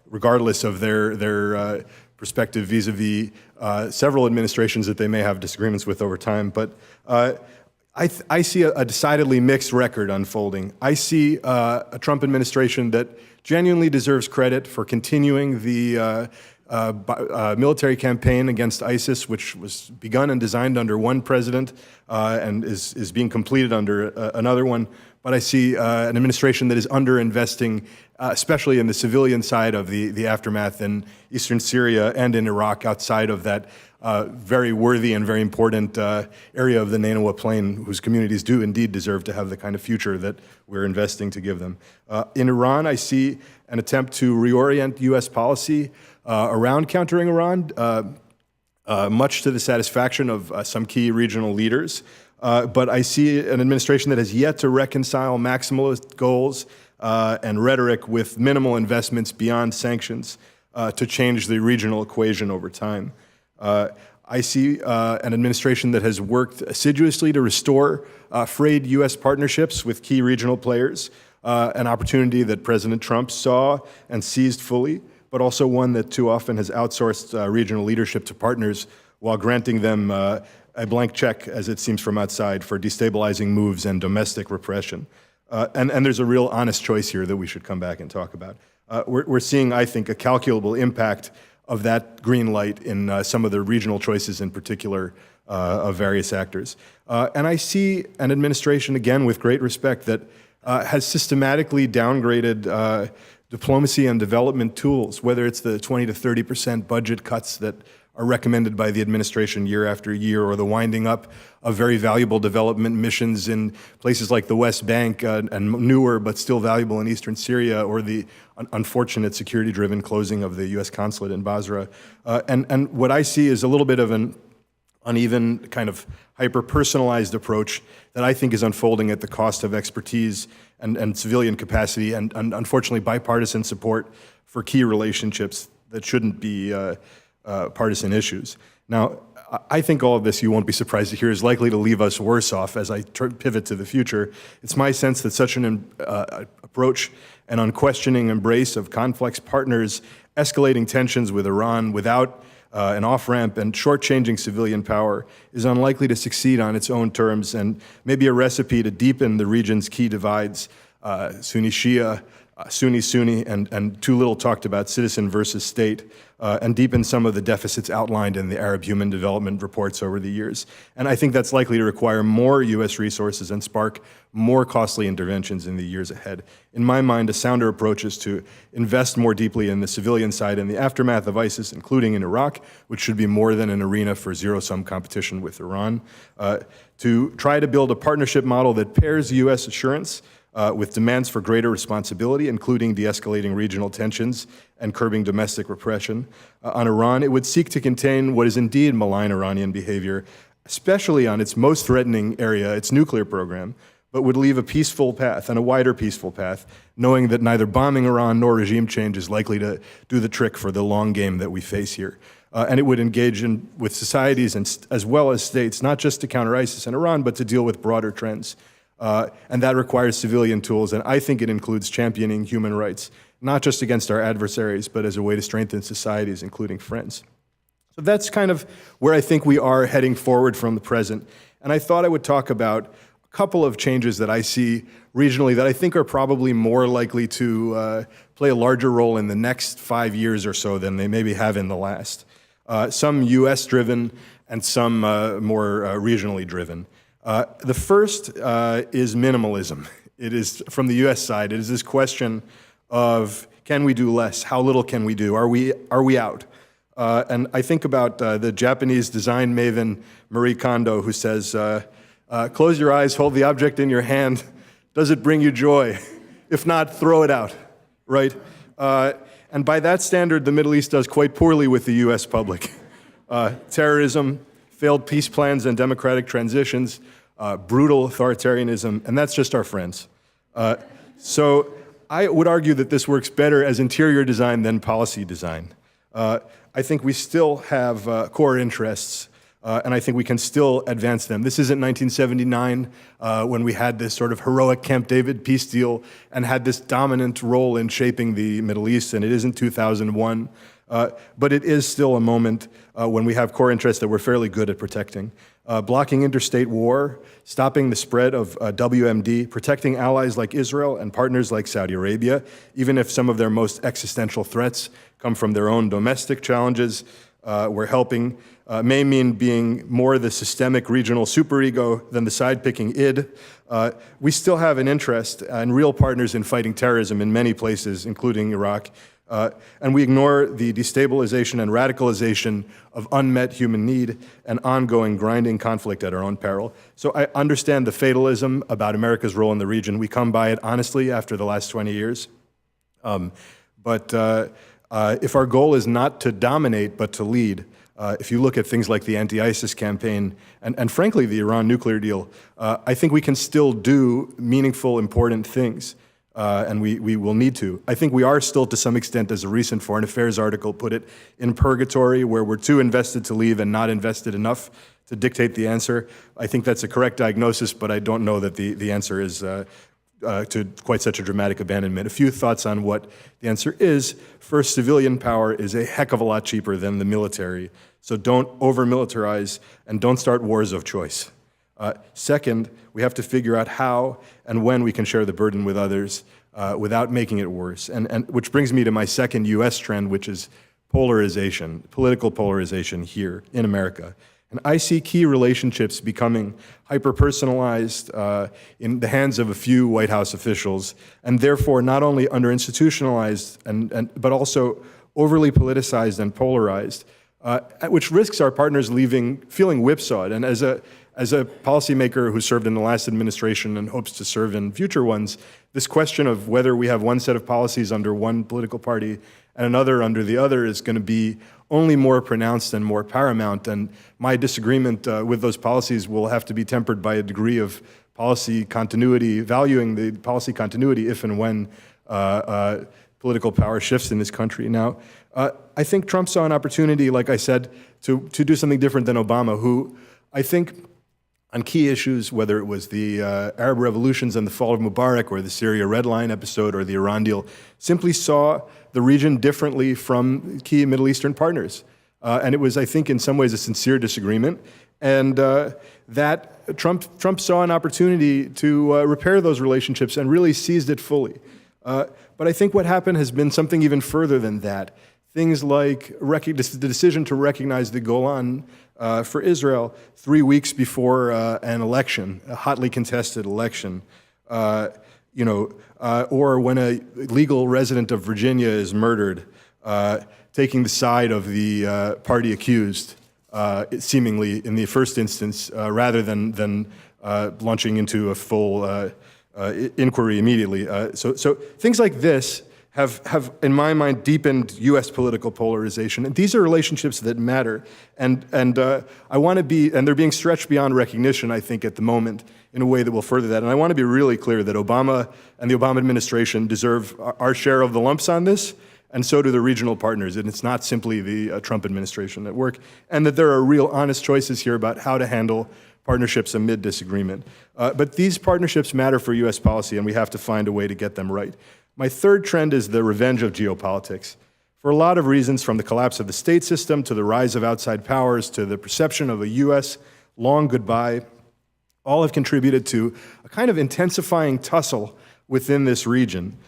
regardless of their perspective vis-a-vis several administrations that they may have disagreements with over time. But I see a decidedly mixed record unfolding. I see a Trump administration that genuinely deserves credit for continuing the military campaign against ISIS, which was begun and designed under one president and is being completed under another one. But I see an administration that is underinvesting, especially in the civilian side of the aftermath in eastern Syria and in Iraq, outside of that very worthy and very important area of the Nainawa Plain, whose communities do indeed deserve to have the kind of future that we're investing to give them. In Iran, I see an attempt to reorient U.S. policy around countering Iran, much to the satisfaction of some key regional leaders. But I see an administration that has yet to reconcile maximalist goals and rhetoric with minimal investments beyond sanctions to change the regional equation over time. I see an administration that has worked assiduously to restore frayed U.S. partnerships with key regional players, an opportunity that President Trump saw and seized fully, but also one that too often has outsourced regional leadership to partners while granting them a blank check, as it seems from outside, for destabilizing moves and domestic repression. And there's a real honest choice here that we should come back and talk about. We're seeing, I think, a calculable impact of that green light in some of the regional choices in particular of various actors. And I see an administration, again, with great respect, that has systematically downgraded diplomacy and development tools, whether it's the 20 to 30% budget cuts that are recommended by the administration year after year, or the winding up of very valuable development missions in places like the West Bank and newer but still valuable in eastern Syria, or the unfortunate security-driven closing of the U.S. consulate in Basra. And what I see is a little bit of an uneven, kind of hyper-personalized approach that I think is unfolding at the cost of expertise and civilian capacity and unfortunately bipartisan support for key relationships that shouldn't be partisan issues. Now, I think all of this, you won't be surprised to hear, is likely to leave us worse off as I pivot to the future. It's my sense that such an approach, an unquestioning embrace of complex partners, escalating tensions with Iran without an off-ramp and shortchanging civilian power, is unlikely to succeed on its own terms, and maybe a recipe to deepen the region's key divides, Sunni-Shia, Sunni-Sunni, and too little talked about citizen versus state, and deepen some of the deficits outlined in the Arab Human Development reports over the years. And I think that's likely to require more U.S. resources and spark more costly interventions in the years ahead. In my mind, a sounder approach is to invest more deeply in the civilian side in the aftermath of ISIS, including in Iraq, which should be more than an arena for zero-sum competition with Iran, to try to build a partnership model that pairs U.S. assurance with demands for greater responsibility, including de-escalating regional tensions and curbing domestic repression. On Iran, it would seek to contain what is indeed malign Iranian behavior, especially on its most threatening area, its nuclear program, but would leave a peaceful path and a wider peaceful path, knowing that neither bombing Iran nor regime change is likely to do the trick for the long game that we face here. And it would engage with societies as well as states, not just to counter ISIS and Iran, but to deal with broader trends. And that requires civilian tools, and I think it includes championing human rights, not just against our adversaries, but as a way to strengthen societies, including friends. So that's kind of where I think we are heading forward from the present. And I thought I would talk about a couple of changes that I see regionally that I think are probably more likely to play a larger role in the next 5 years or so than they maybe have in the last. Some US-driven and some more regionally driven. The first is minimalism. It is, from the U.S. side, it is this question of, can we do less? How little can we do? Are we out? And I think about the Japanese design maven Marie Kondo, who says, close your eyes, hold the object in your hand. Does it bring you joy? If not, throw it out, right? And by that standard, the Middle East does quite poorly with the U.S. public. Terrorism, failed peace plans and democratic transitions, brutal authoritarianism, and that's just our friends. So I would argue that this works better as interior design than policy design. I think we still have core interests, and I think we can still advance them. This isn't 1979 when we had this sort of heroic Camp David peace deal and had this dominant role in shaping the Middle East, and it isn't 2001. But it is still a moment when we have core interests that we're fairly good at protecting. Blocking interstate war, stopping the spread of WMD, protecting allies like Israel and partners like Saudi Arabia, even if some of their most existential threats come from their own domestic challenges. We're helping may mean being more the systemic regional superego than the side-picking id. We still have an interest and real partners in fighting terrorism in many places, including Iraq. And we ignore the destabilization and radicalization of unmet human need and ongoing grinding conflict at our own peril. So I understand the fatalism about America's role in the region. We come by it honestly after the last 20 years. But if our goal is not to dominate but to lead, if you look at things like the anti-ISIS campaign and frankly the Iran nuclear deal, I think we can still do meaningful, important things. And we will need to. I think we are still, to some extent, as a recent Foreign Affairs article put it, in purgatory, where we're too invested to leave and not invested enough to dictate the answer. I think that's a correct diagnosis, but I don't know that the answer is to quite such a dramatic abandonment. A few thoughts on what the answer is. First, civilian power is a heck of a lot cheaper than the military, so don't over-militarize and don't start wars of choice. Second, we have to figure out how and when we can share the burden with others without making it worse. And which brings me to my second U.S. trend, which is polarization, political polarization here in America. And I see key relationships becoming hyper-personalized in the hands of a few White House officials, and therefore not only under-institutionalized, but also overly politicized and polarized, which risks our partners feeling whipsawed. And as a policymaker who served in the last administration and hopes to serve in future ones, this question of whether we have one set of policies under one political party and another under the other is going to be only more pronounced and more paramount. And my disagreement with those policies will have to be tempered by a degree of policy continuity, valuing the policy continuity if and when political power shifts in this country. Now, I think Trump saw an opportunity, like I said, to do something different than Obama, who I think on key issues, whether it was the Arab revolutions and the fall of Mubarak or the Syria Red Line episode or the Iran deal, simply saw the region differently from key Middle Eastern partners. And it was, I think, in some ways a sincere disagreement. And that Trump saw an opportunity to repair those relationships and really seized it fully. But I think what happened has been something even further than that. Things like the decision to recognize the Golan for Israel 3 weeks before an election, a hotly contested election, or when a legal resident of Virginia is murdered, taking the side of the party accused, seemingly in the first instance, rather than launching into a full inquiry immediately. So things like this have, in my mind, deepened U.S. political polarization. And these are relationships that matter. And I want to be, and they're being stretched beyond recognition, I think, at the moment, in a way that will further that. And I want to be really clear that Obama and the Obama administration deserve our share of the lumps on this, and so do the regional partners. And it's not simply the Trump administration at work. And that there are real honest choices here about how to handle partnerships amid disagreement. But these partnerships matter for U.S. policy, and we have to find a way to get them right. My third trend is the revenge of geopolitics. For a lot of reasons, from the collapse of the state system to the rise of outside powers to the perception of a U.S. long goodbye, all have contributed to a kind of intensifying tussle within this region.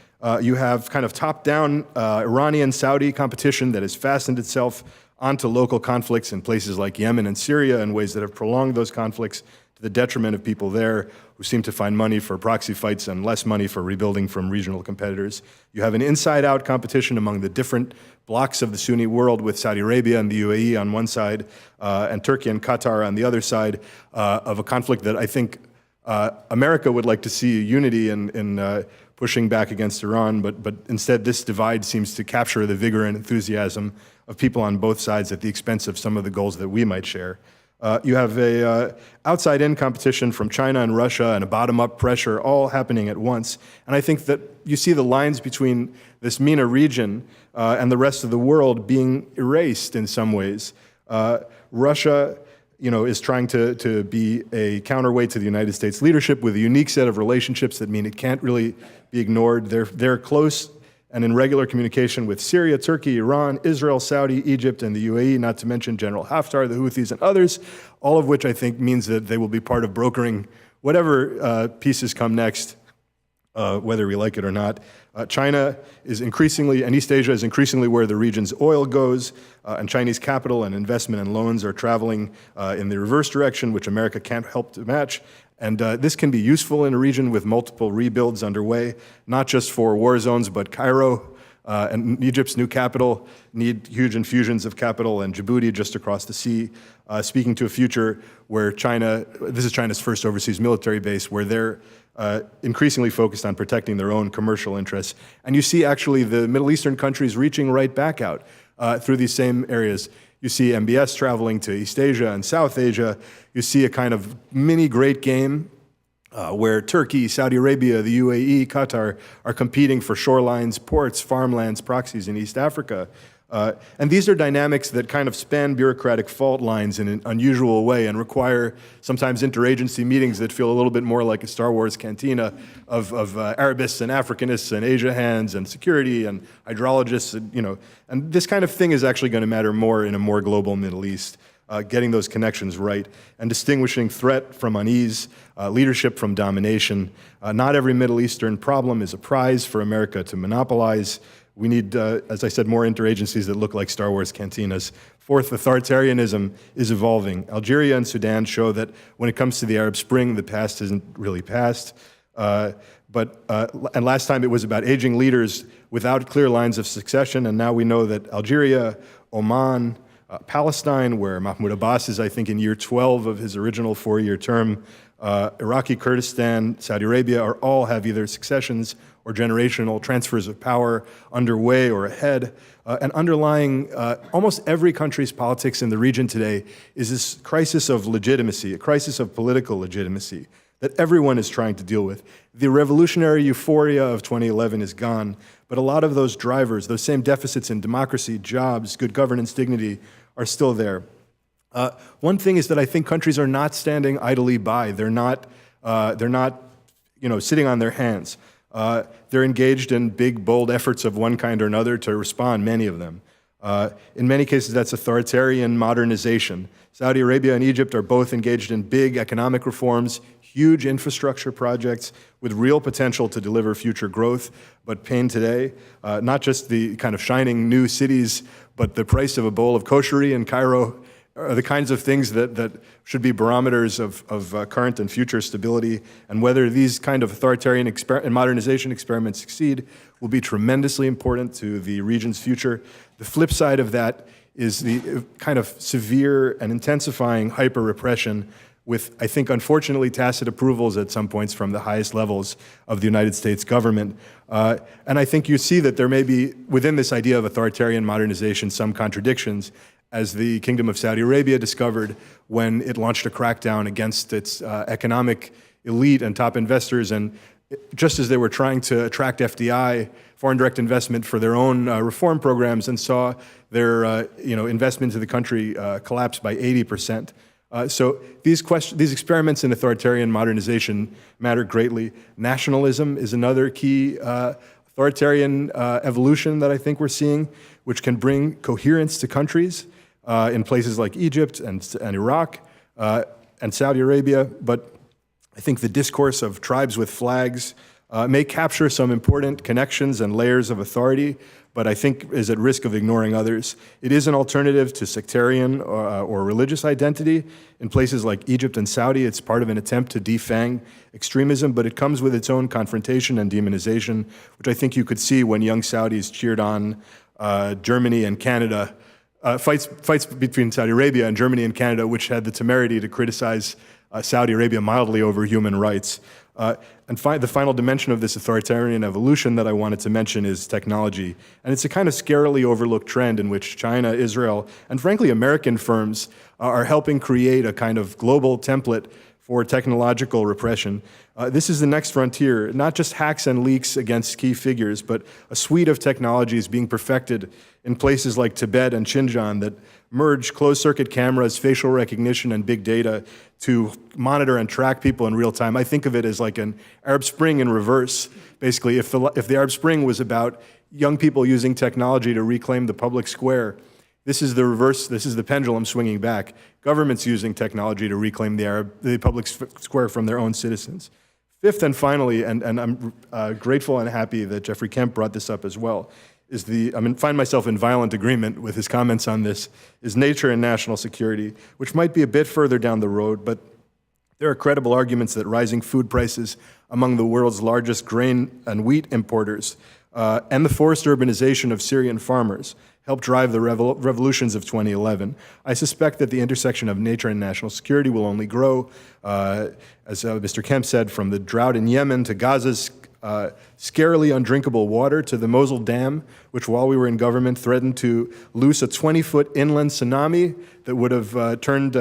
You have kind of top-down Iranian-Saudi competition that has fastened itself onto local conflicts in places like Yemen and Syria in ways that have prolonged those conflicts to the detriment of people there who seem to find money for proxy fights and less money for rebuilding from regional competitors. You have an inside-out competition among the different blocks of the Sunni world with Saudi Arabia and the UAE on one side and Turkey and Qatar on the other side of a conflict that I think America would like to see unity in pushing back against Iran, but instead this divide seems to capture the vigor and enthusiasm of people on both sides at the expense of some of the goals that we might share. You have a outside-in competition from China and Russia and a bottom-up pressure all happening at once. And I think that you see the lines between this MENA region and the rest of the world being erased in some ways. Russia, is trying to be a counterweight to the United States leadership with a unique set of relationships that mean it can't really be ignored. They're close and in regular communication with Syria, Turkey, Iran, Israel, Saudi, Egypt, and the UAE, not to mention General Haftar, the Houthis, and others, all of which I think means that they will be part of brokering whatever pieces come next, whether we like it or not. China is increasingly, and East Asia is increasingly where the region's oil goes, and Chinese capital and investment and loans are traveling in the reverse direction, which America can't help to match. And this can be useful in a region with multiple rebuilds underway, not just for war zones, but Cairo and Egypt's new capital need huge infusions of capital, and Djibouti just across the sea, speaking to a future where this is China's first overseas military base, where they're increasingly focused on protecting their own commercial interests. And you see actually the Middle Eastern countries reaching right back out through these same areas. You see MBS traveling to East Asia and South Asia. You see a kind of mini great game where Turkey, Saudi Arabia, the UAE, Qatar are competing for shorelines, ports, farmlands, proxies in East Africa. And these are dynamics that kind of span bureaucratic fault lines in an unusual way and require sometimes interagency meetings that feel a little bit more like a Star Wars cantina of Arabists and Africanists and Asia hands and security and hydrologists. And this kind of thing is actually going to matter more in a more global Middle East, getting those connections right and distinguishing threat from unease, leadership from domination. Not every Middle Eastern problem is a prize for America to monopolize. We need, as I said, more interagencies that look like Star Wars cantinas. Fourth, authoritarianism is evolving. Algeria and Sudan show that when it comes to the Arab Spring, the past isn't really past. And last time it was about aging leaders without clear lines of succession, and now we know that Algeria, Oman, Palestine, where Mahmoud Abbas is, I think, in year 12 of his original 4-year term, Iraqi Kurdistan, Saudi Arabia, all have either successions or generational transfers of power underway or ahead. And underlying almost every country's politics in the region today is this crisis of legitimacy, a crisis of political legitimacy that everyone is trying to deal with. The revolutionary euphoria of 2011 is gone, but a lot of those drivers, those same deficits in democracy, jobs, good governance, dignity, are still there. One thing is that I think countries are not standing idly by. They're not sitting on their hands. They're engaged in big, bold efforts of one kind or another to respond, many of them. In many cases, that's authoritarian modernization. Saudi Arabia and Egypt are both engaged in big economic reforms, huge infrastructure projects with real potential to deliver future growth, but pain today. Not just the kind of shining new cities, but the price of a bowl of kosheri in Cairo are the kinds of things that should be barometers of current and future stability. And whether these kind of authoritarian and modernization experiments succeed will be tremendously important to the region's future. The flip side of that is the kind of severe and intensifying hyper-repression with, I think, unfortunately, tacit approvals at some points from the highest levels of the United States government. And I think you see that there may be, within this idea of authoritarian modernization, some contradictions, as the Kingdom of Saudi Arabia discovered when it launched a crackdown against its economic elite and top investors. And just as they were trying to attract FDI, foreign direct investment, for their own reform programs, and saw their investment into the country collapse by 80%. So these experiments in authoritarian modernization matter greatly. Nationalism is another key authoritarian evolution that I think we're seeing, which can bring coherence to countries in places like Egypt and Iraq and Saudi Arabia. But I think the discourse of tribes with flags may capture some important connections and layers of authority, but I think is at risk of ignoring others. It is an alternative to sectarian or religious identity. In places like Egypt and Saudi, it's part of an attempt to defang extremism, but it comes with its own confrontation and demonization, which I think you could see when young Saudis cheered on Germany and Canada, fights between Saudi Arabia and Germany and Canada, which had the temerity to criticize Saudi Arabia mildly over human rights. The final dimension of this authoritarian evolution that I wanted to mention is technology. And it's a kind of scarily overlooked trend in which China, Israel, and frankly American firms are helping create a kind of global template for technological repression. This is the next frontier, not just hacks and leaks against key figures, but a suite of technologies being perfected in places like Tibet and Xinjiang that merge closed-circuit cameras, facial recognition, and big data to monitor and track people in real time. I think of it as like an Arab Spring in reverse. Basically, if the Arab Spring was about young people using technology to reclaim the public square, this is the reverse. This is the pendulum swinging back. Governments using technology to reclaim the public square from their own citizens. Fifth and finally, and I'm grateful and happy that Geoffrey Kemp brought this up as well, find myself in violent agreement with his comments on this, is nature and national security, which might be a bit further down the road, but there are credible arguments that rising food prices among the world's largest grain and wheat importers and the forced urbanization of Syrian farmers helped drive the revolutions of 2011. I suspect that the intersection of nature and national security will only grow, as Mr. Kemp said, from the drought in Yemen to Gaza's scarily undrinkable water to the Mosul Dam, which while we were in government threatened to loose a 20-foot inland tsunami that would have turned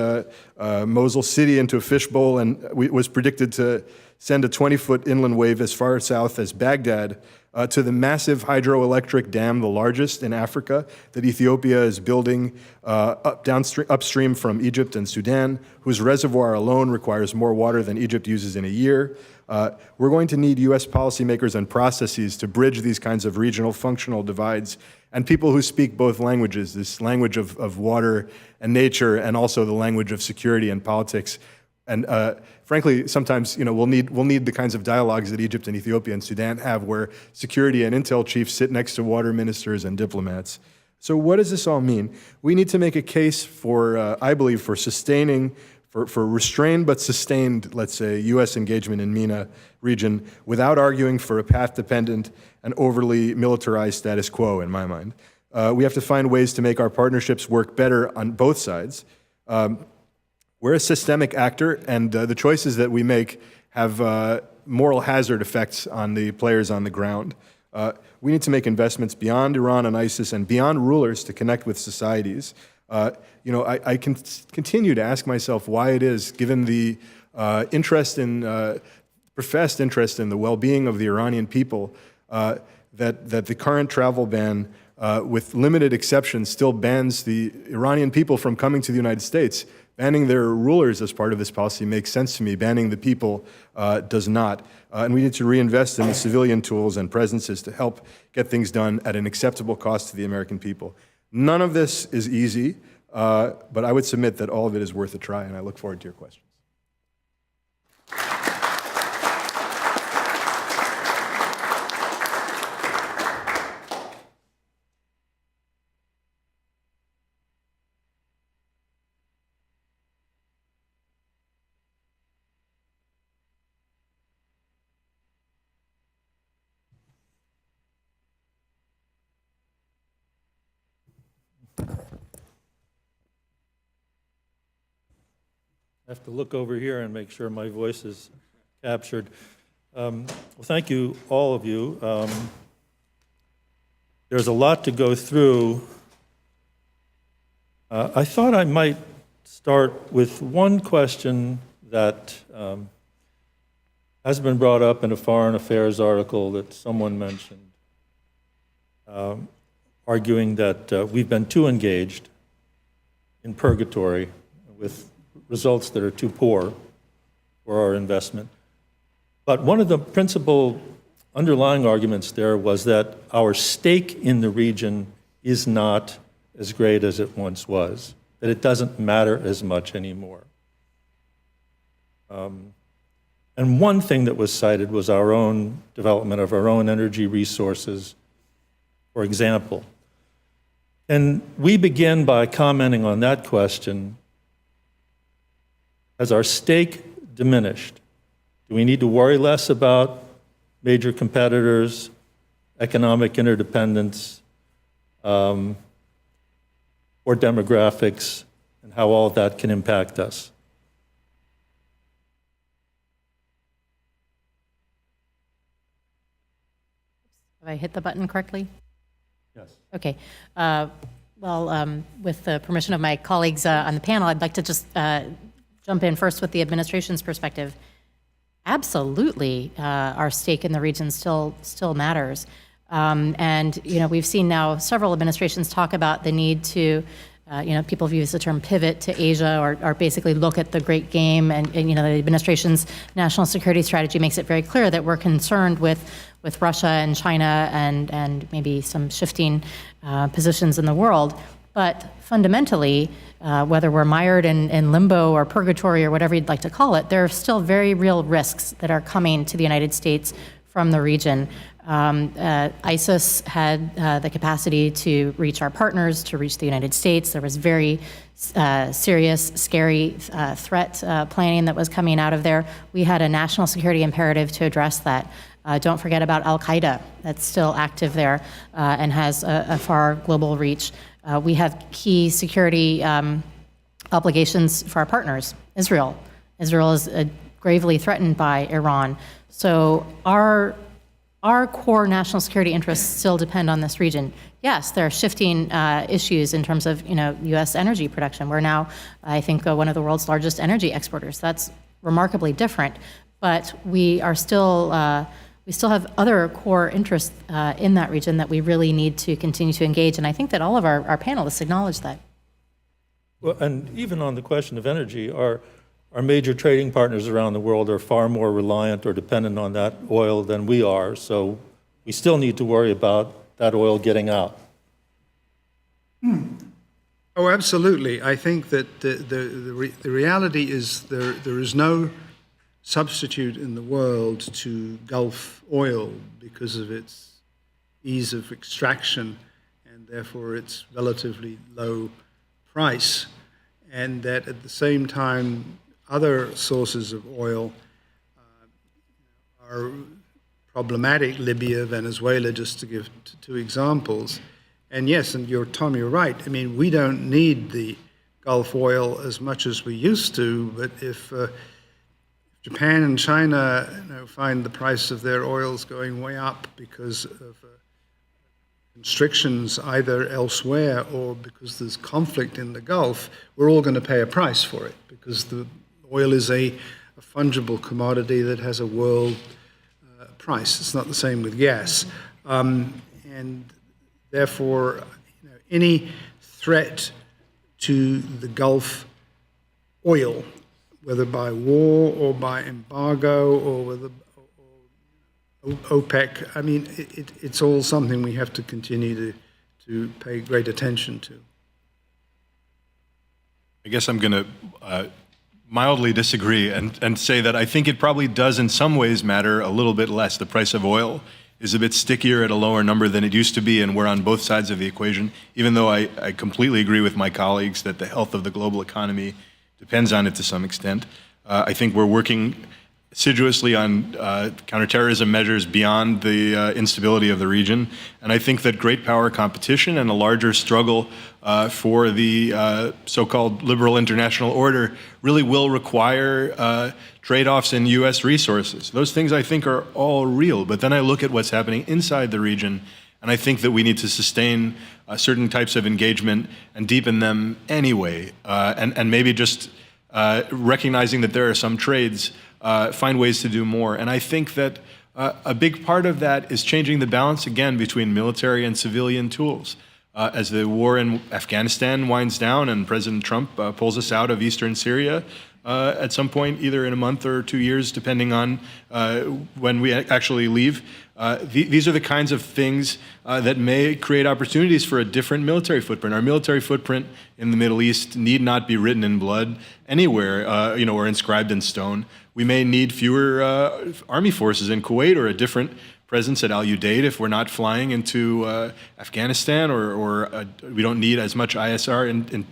Mosul City into a fishbowl and was predicted to send a 20-foot inland wave as far south as Baghdad, to the massive hydroelectric dam, the largest in Africa, that Ethiopia is building upstream from Egypt and Sudan, whose reservoir alone requires more water than Egypt uses in a year. We're going to need U.S. policymakers and processes to bridge these kinds of regional functional divides, and people who speak both languages, this language of water and nature, and also the language of security and politics. And frankly, sometimes we'll need the kinds of dialogues that Egypt and Ethiopia and Sudan have, where security and intel chiefs sit next to water ministers and diplomats. So what does this all mean? We need to make a case for, I believe, for sustaining, for restrained but sustained, let's say, U.S. engagement in MENA region without arguing for a path-dependent and overly militarized status quo, in my mind. We have to find ways to make our partnerships work better on both sides. We're a systemic actor, and the choices that we make have moral hazard effects on the players on the ground. We need to make investments beyond Iran and ISIS and beyond rulers to connect with societies. I can continue to ask myself why it is, given the professed interest in the well-being of the Iranian people, that the current travel ban, with limited exceptions, still bans the Iranian people from coming to the United States. Banning their rulers as part of this policy makes sense to me. Banning the people does not. And we need to reinvest in the civilian tools and presences to help get things done at an acceptable cost to the American people. None of this is easy, but I would submit that all of it is worth a try, and I look forward to your questions. I have to look over here and make sure my voice is captured. Well, thank you, all of you. There's a lot to go through. I thought I might start with one question that has been brought up in a foreign affairs article that someone mentioned, arguing that we've been too engaged in purgatory with results that are too poor for our investment. But one of the principal underlying arguments there was that our stake in the region is not as great as it once was, that it doesn't matter as much anymore. And one thing that was cited was our own development of our own energy resources, for example. And we begin by commenting on that question. Has our stake diminished? Do we need to worry less about major competitors, economic interdependence, or demographics, and how all of that can impact us? Have I hit the button correctly? Yes. Okay. With the permission of my colleagues on the panel, I'd like to just jump in first with the administration's perspective. Absolutely, our stake in the region still matters. And, we've seen now several administrations talk about the need to, people have used the term pivot to Asia or basically look at the great game. And the administration's national security strategy makes it very clear that we're concerned with Russia and China and maybe some shifting positions in the world. But fundamentally, whether we're mired in limbo or purgatory or whatever you'd like to call it, there are still very real risks that are coming to the United States from the region. ISIS had the capacity to reach our partners, to reach the United States. There was very serious, scary threat planning that was coming out of there. We had a national security imperative to address that. Don't forget about Al-Qaeda, that's still active there and has a far global reach. We have key security obligations for our partners, Israel. Israel is gravely threatened by Iran. So our core national security interests still depend on this region. Yes, there are shifting issues in terms of U.S. energy production. We're now, I think, one of the world's largest energy exporters. That's remarkably different, but we are still we still have other core interests in that region that we really need to continue to engage. And I think that all of our panelists acknowledge that. Well, and even on the question of energy, our major trading partners around the world are far more reliant or dependent on that oil than we are. So we still need to worry about that oil getting out. Oh, absolutely. I think that the reality is there is no substitute in the world to Gulf oil because of its ease of extraction and therefore its relatively low price, and that at the same time other sources of oil are problematic. Libya, Venezuela, just to give two examples. And yes, and Tom, you're right. I mean, we don't need the Gulf oil as much as we used to, but if Japan and China find the price of their oils going way up because of constrictions either elsewhere or because there's conflict in the Gulf, we're all going to pay a price for it because the oil is a fungible commodity that has a world price. It's not the same with gas. And therefore, any threat to the Gulf oil, whether by war or by embargo or whether OPEC, I mean, it's all something we have to continue to pay great attention to. I guess I'm going to mildly disagree and say that I think it probably does in some ways matter a little bit less. The price of oil is a bit stickier at a lower number than it used to be, and we're on both sides of the equation, even though I completely agree with my colleagues that the health of the global economy depends on it to some extent. I think we're working assiduously on counterterrorism measures beyond the instability of the region. And I think that great power competition and a larger struggle for the so-called liberal international order really will require trade-offs in U.S. resources. Those things I think are all real, but then I look at what's happening inside the region, and I think that we need to sustain certain types of engagement and deepen them anyway, and maybe just recognizing that there are some trades, find ways to do more. And I think that a big part of that is changing the balance, again, between military and civilian tools. As the war in Afghanistan winds down and President Trump pulls us out of eastern Syria at some point, either in a month or 2 years, depending on when we actually leave, these are the kinds of things that may create opportunities for a different military footprint. Our military footprint in the Middle East need not be written in blood anywhere, or inscribed in stone. We may need fewer army forces in Kuwait or a different presence at Al Udeid if we're not flying into Afghanistan, or we don't need as much ISR in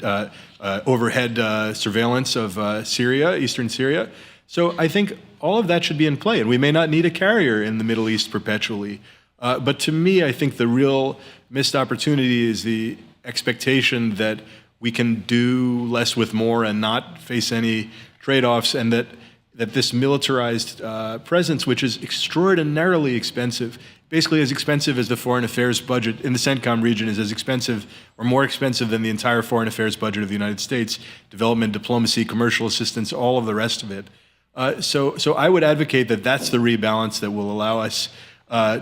overhead surveillance of Syria, eastern Syria. So I think all of that should be in play, and we may not need a carrier in the Middle East perpetually. But to me, I think the real missed opportunity is the expectation that we can do less with more and not face any trade-offs, and that this militarized presence, which is extraordinarily expensive, basically as expensive as the foreign affairs budget in the CENTCOM region is as expensive or more expensive than the entire foreign affairs budget of the United States, development, diplomacy, commercial assistance, all of the rest of it. So I would advocate that that's the rebalance that will allow us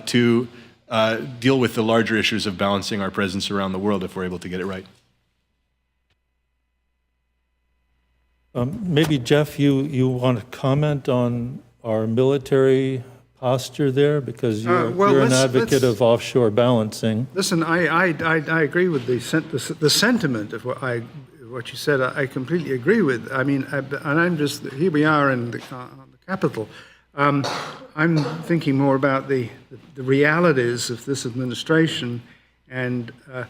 to deal with the larger issues of balancing our presence around the world if we're able to get it right. Maybe, Jeff, you want to comment on our military posture there, because you're an advocate of offshore balancing. Listen, I agree with the sentiment of what you said. I completely agree with. I mean, and I'm just, here we are in the Capitol. I'm thinking more about the realities of this administration, and are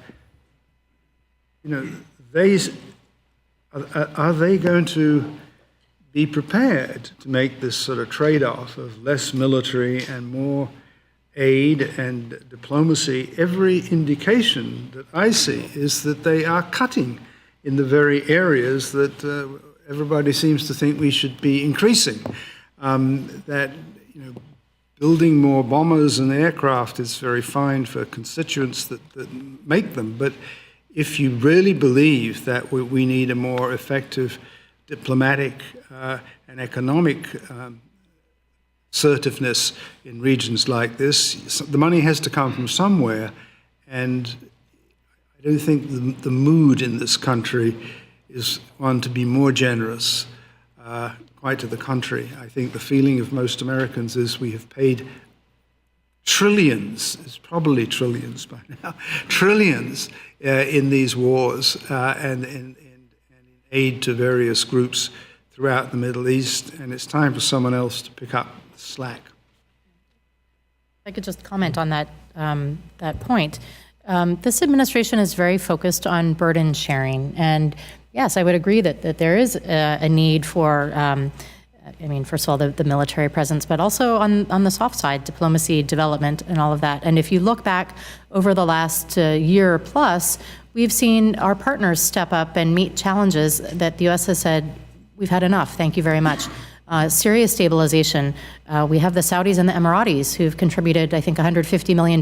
they going to be prepared to make this sort of trade-off of less military and more aid and diplomacy? Every indication that I see is that they are cutting in the very areas that everybody seems to think we should be increasing. That building more bombers and aircraft is very fine for constituents that make them, but if you really believe that we need a more effective diplomatic and economic assertiveness in regions like this, the money has to come from somewhere, and I don't think the mood in this country is one to be more generous. Quite to the contrary. I think the feeling of most Americans is we have paid trillions, it's probably trillions by now, trillions in these wars and in aid to various groups throughout the Middle East, and it's time for someone else to pick up the slack. I could just comment on that point. This administration is very focused on burden sharing, and yes, I would agree that there is a need for, first of all, the military presence, but also on the soft side, diplomacy, development, and all of that. And if you look back over the last year plus, we've seen our partners step up and meet challenges that the U.S. has said, we've had enough, thank you very much. Syria stabilization, we have the Saudis and the Emiratis who've contributed, I think, $150 million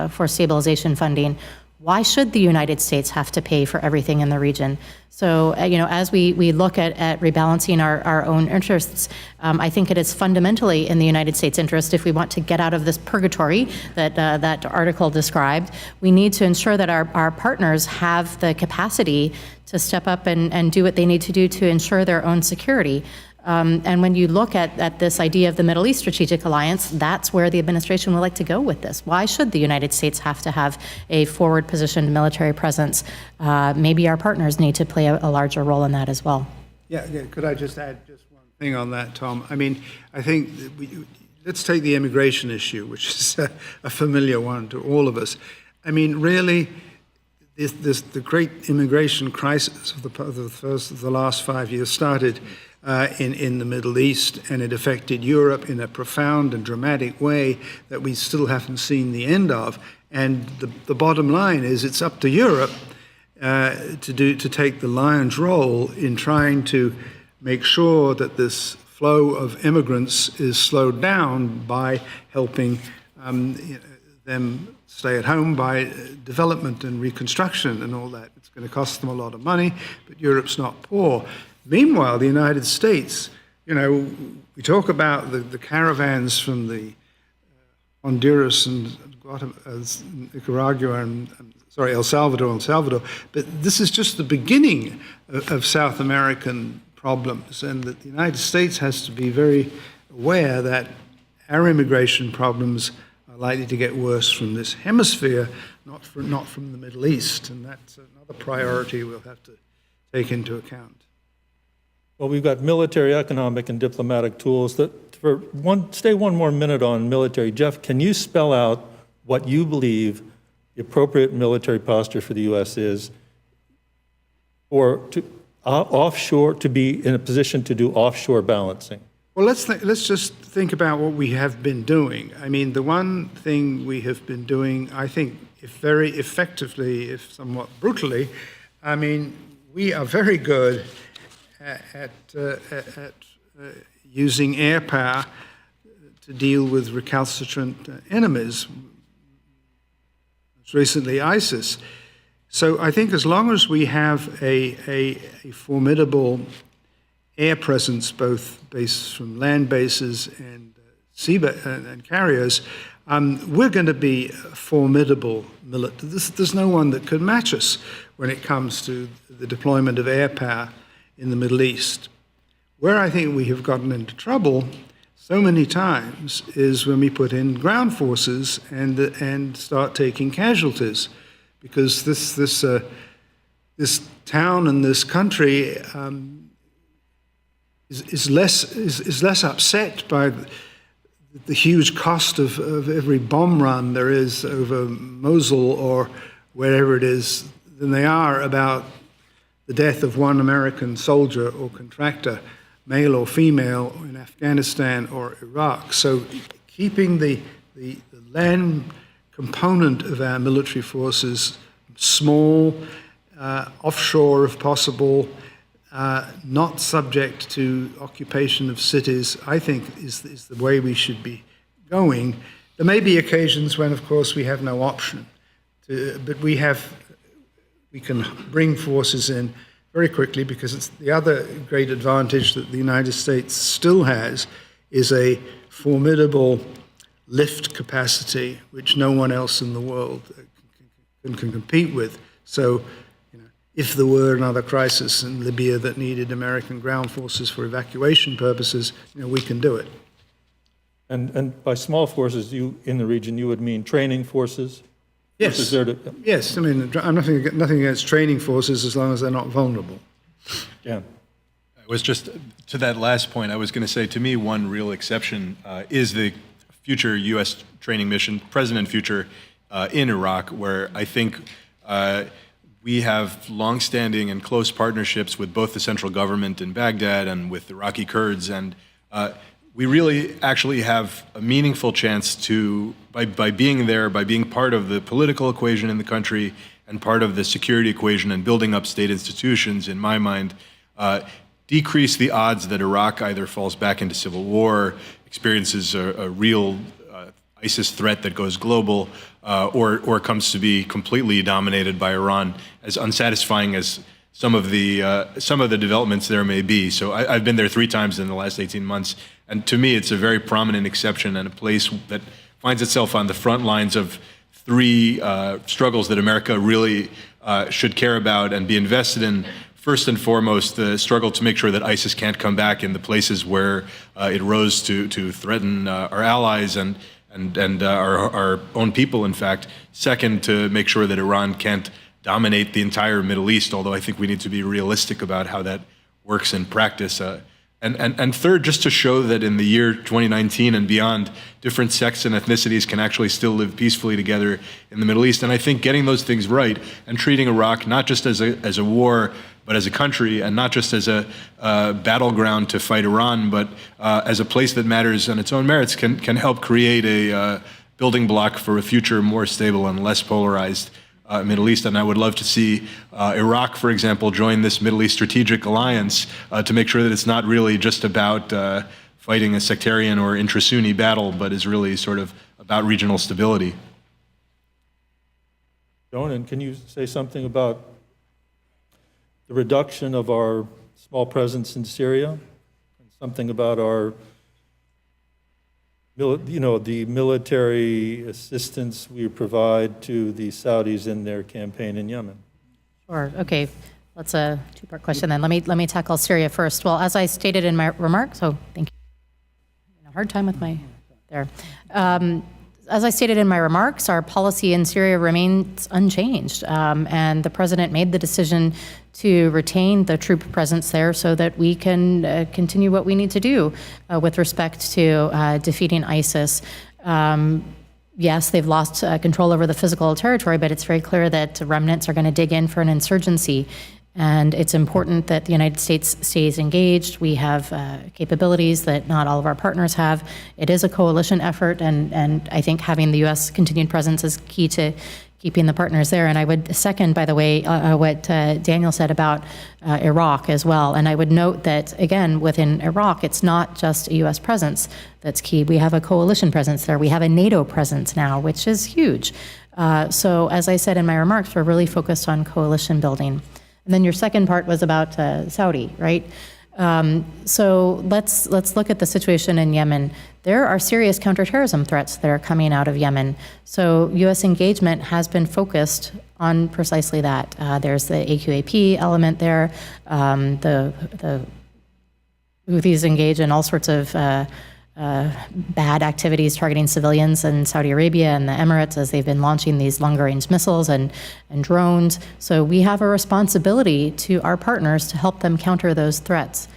for stabilization funding. Why should the United States have to pay for everything in the region? So, as we look at rebalancing our own interests, I think it is fundamentally in the United States' interest, if we want to get out of this purgatory that article described, we need to ensure that our partners have the capacity to step up and do what they need to do to ensure their own security. And when you look at this idea of the Middle East Strategic Alliance, that's where the administration would like to go with this. Why should the United States have to have a forward-positioned military presence? Maybe our partners need to play a larger role in that as well. Yeah, could I just add just one thing on that, Tom? I mean, I think let's take the immigration issue, which is a familiar one to all of us. I mean, really, the great immigration crisis of the last 5 years started in the Middle East, and it affected Europe in a profound and dramatic way that we still haven't seen the end of. And the bottom line is it's up to Europe to take the lion's role in trying to make sure that this flow of immigrants is slowed down by helping them stay at home by development and reconstruction and all that. It's going to cost them a lot of money, but Europe's not poor. Meanwhile, the United States, we talk about the caravans from the Honduras and Nicaragua and, El Salvador, but this is just the beginning of South American problems, and that the United States has to be very aware that our immigration problems are likely to get worse from this hemisphere, not from the Middle East, and that's another priority we'll have to take into account. Well, we've got military, economic, and diplomatic tools. Stay one more minute on military. Jeff, can you spell out what you believe the appropriate military posture for the U.S. is, or to be in a position to do offshore balancing? Well, let's just think about what we have been doing. I mean, the one thing we have been doing, I think, if very effectively, if somewhat brutally, I mean, we are very good at using air power to deal with recalcitrant enemies, most recently ISIS. So I think as long as we have a formidable air presence, both based from land bases and and carriers, we're going to be formidable military. There's no one that could match us when it comes to the deployment of air power in the Middle East. Where I think we have gotten into trouble so many times is when we put in ground forces and start taking casualties, because this town and this country is less upset by the huge cost of every bomb run there is over Mosul or wherever it is than they are about the death of one American soldier or contractor, male or female, in Afghanistan or Iraq. So keeping the land component of our military forces small, offshore if possible, not subject to occupation of cities, I think is the way we should be going. There may be occasions when, of course, we have no option, but we can bring forces in very quickly, because it's the other great advantage that the United States still has is a formidable lift capacity, which no one else in the world can compete with. So, if there were another crisis in Libya that needed American ground forces for evacuation purposes, we can do it. And by small forces, in the region, you would mean training forces? Yes. Yes. I mean, I'm nothing against training forces as long as they're not vulnerable. Yeah. I was just, to that last point, I was going to say, to me, one real exception is the future U.S. training mission, present and future, in Iraq, where I think we have longstanding and close partnerships with both the central government in Baghdad and with Iraqi Kurds, and we really actually have a meaningful chance to, by being there, by being part of the political equation in the country and part of the security equation and building up state institutions, in my mind, decrease the odds that Iraq either falls back into civil war, experiences a real ISIS threat that goes global, or comes to be completely dominated by Iran, as unsatisfying as some of the developments there may be. So I've been there 3 times in the last 18 months, and to me, it's a very prominent exception and a place that finds itself on the front lines of 3 struggles that America really should care about and be invested in. First and foremost, the struggle to make sure that ISIS can't come back in the places where it rose to threaten our allies and our own people, in fact. Second, to make sure that Iran can't dominate the entire Middle East, although I think we need to be realistic about how that works in practice. And third, just to show that in the year 2019 and beyond, different sects and ethnicities can actually still live peacefully together in the Middle East. And I think getting those things right and treating Iraq not just as a war, but as a country, and not just as a battleground to fight Iran, but as a place that matters on its own merits, can help create a building block for a future more stable and less polarized Middle East. And I would love to see Iraq, for example, join this Middle East Strategic Alliance to make sure that it's not really just about fighting a sectarian or intra-Sunni battle, but is really sort of about regional stability. Joan, and can you say something about the reduction of our small presence in Syria, and something about our, the military assistance we provide to the Saudis in their campaign in Yemen? Sure. Okay. That's a 2-part question then. Let me tackle Syria first. Well, as I stated in my remarks, thank you. I'm having a hard time with my there. As I stated in my remarks, our policy in Syria remains unchanged, and the president made the decision to retain the troop presence there so that we can continue what we need to do with respect to defeating ISIS. Yes, they've lost control over the physical territory, but it's very clear that remnants are going to dig in for an insurgency. And it's important that the United States stays engaged. We have capabilities that not all of our partners have. It is a coalition effort, and I think having the U.S. continued presence is key keeping the partners there. And I would second, by the way, what Daniel said about Iraq as well. And I would note that, again, within Iraq, it's not just a U.S. presence that's key. We have a coalition presence there. We have a NATO presence now, which is huge. So as I said in my remarks, we're really focused on coalition building. And then your second part was about Saudi, right? So let's look at the situation in Yemen. There are serious counterterrorism threats that are coming out of Yemen. So U.S. engagement has been focused on precisely that. There's the AQAP element there. The Houthis engage in all sorts of bad activities targeting civilians in Saudi Arabia and the Emirates as they've been launching these longer-range missiles and drones. So we have a responsibility to our partners to help them counter those threats.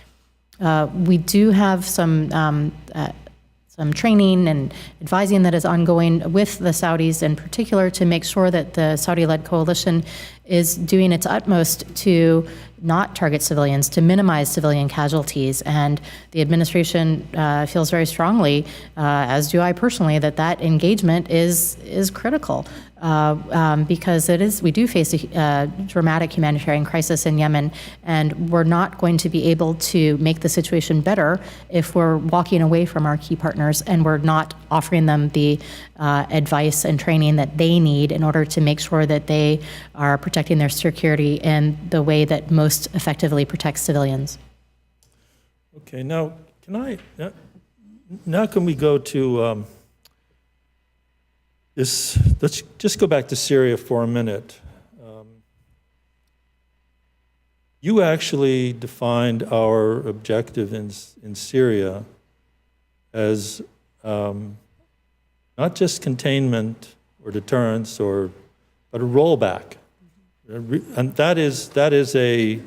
We do have some training and advising that is ongoing with the Saudis in particular to make sure that the Saudi-led coalition is doing its utmost to not target civilians, to minimize civilian casualties. And the administration feels very strongly, as do I personally, that that engagement is critical. Because we do face a dramatic humanitarian crisis in Yemen, and we're not going to be able to make the situation better if we're walking away from our key partners and we're not offering them the advice and training that they need in order to make sure that they are protecting their security in the way that most effectively protects civilians. Okay, now can we go to let's just go back to Syria for a minute. You actually defined our objective in Syria as not just containment or deterrence, but a rollback. And that is a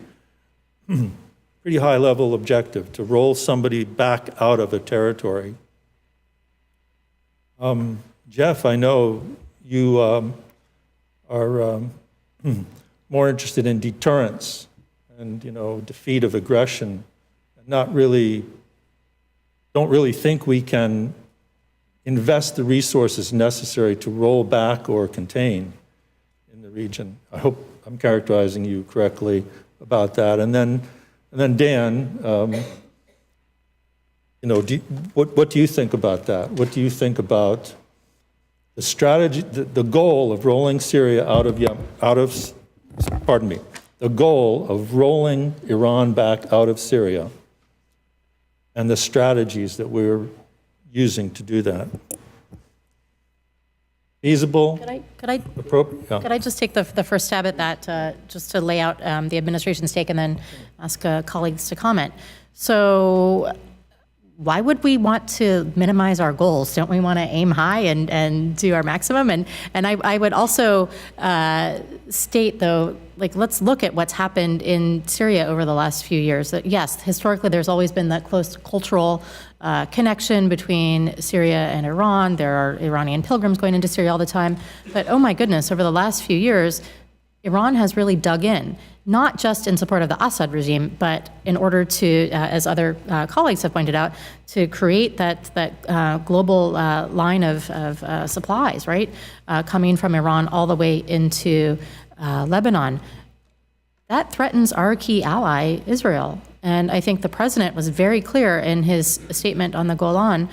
pretty high-level objective, to roll somebody back out of a territory. Jeff, I know you are more interested in deterrence and, defeat of aggression. Don't really think we can invest the resources necessary to roll back or contain in the region. I hope I'm characterizing you correctly about that. And then Dan, what do you think about that? What do you think about the strategy, the goal of rolling Syria the goal of rolling Iran back out of Syria, and the strategies that we're using to do that? Feasible? Could I just take the first stab at that, just to lay out the administration's take and then ask colleagues to comment? So why would we want to minimize our goals? Don't we want to aim high and do our maximum? And I would also state, though, let's look at what's happened in Syria over the last few years. That yes, historically there's always been that close cultural connection between Syria and Iran. There are Iranian pilgrims going into Syria all the time. But oh my goodness, over the last few years, Iran has really dug in, not just in support of the Assad regime, but in order to, as other colleagues have pointed out, to create that global line of supplies, right, coming from Iran all the way into Lebanon. That threatens our key ally, Israel. And I think the president was very clear in his statement on the Golan.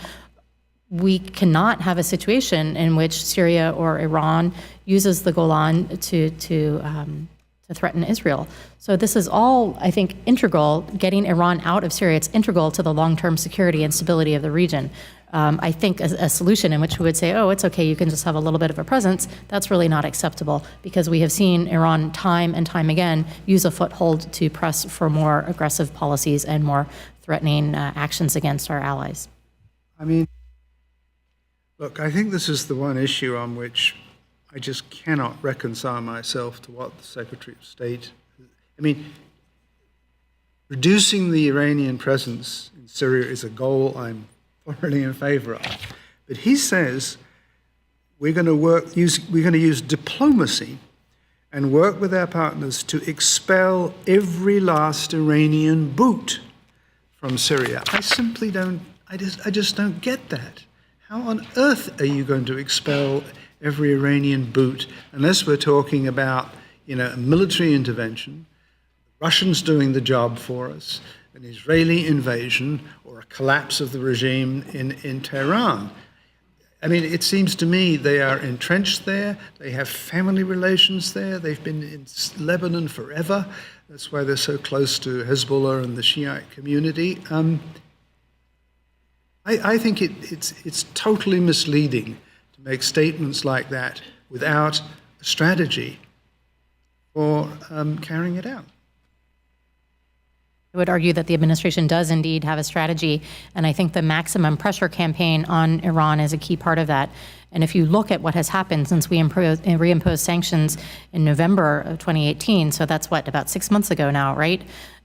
We cannot have a situation in which Syria or Iran uses the Golan to threaten Israel. So this is all, I think, integral. Getting Iran out of Syria, it's integral to the long-term security and stability of the region. I think a solution in which we would say, oh, it's okay, you can just have a little bit of a presence, that's really not acceptable, because we have seen Iran time and time again use a foothold to press for more aggressive policies and more threatening actions against our allies. Look, I think this is the one issue on which I just cannot reconcile myself to what the Secretary of State... reducing the Iranian presence in Syria is a goal I'm thoroughly in favor of. But he says we're going to use diplomacy and work with our partners to expel every last Iranian boot from Syria. I simply don't, I just don't get that. How on earth are you going to expel every Iranian boot, unless we're talking about, a military intervention, Russians doing the job for us, an Israeli invasion, or a collapse of the regime in Tehran. I mean, it seems to me they are entrenched there. They have family relations there. They've been in Lebanon forever. That's why they're so close to Hezbollah and the Shiite community. I think it's totally misleading to make statements like that without a strategy for carrying it out. I would argue that the administration does indeed have a strategy, and I think the maximum pressure campaign on Iran is a key part of that. And if you look at what has happened since we reimposed sanctions in November of 2018, so that's about 6 months ago now, right?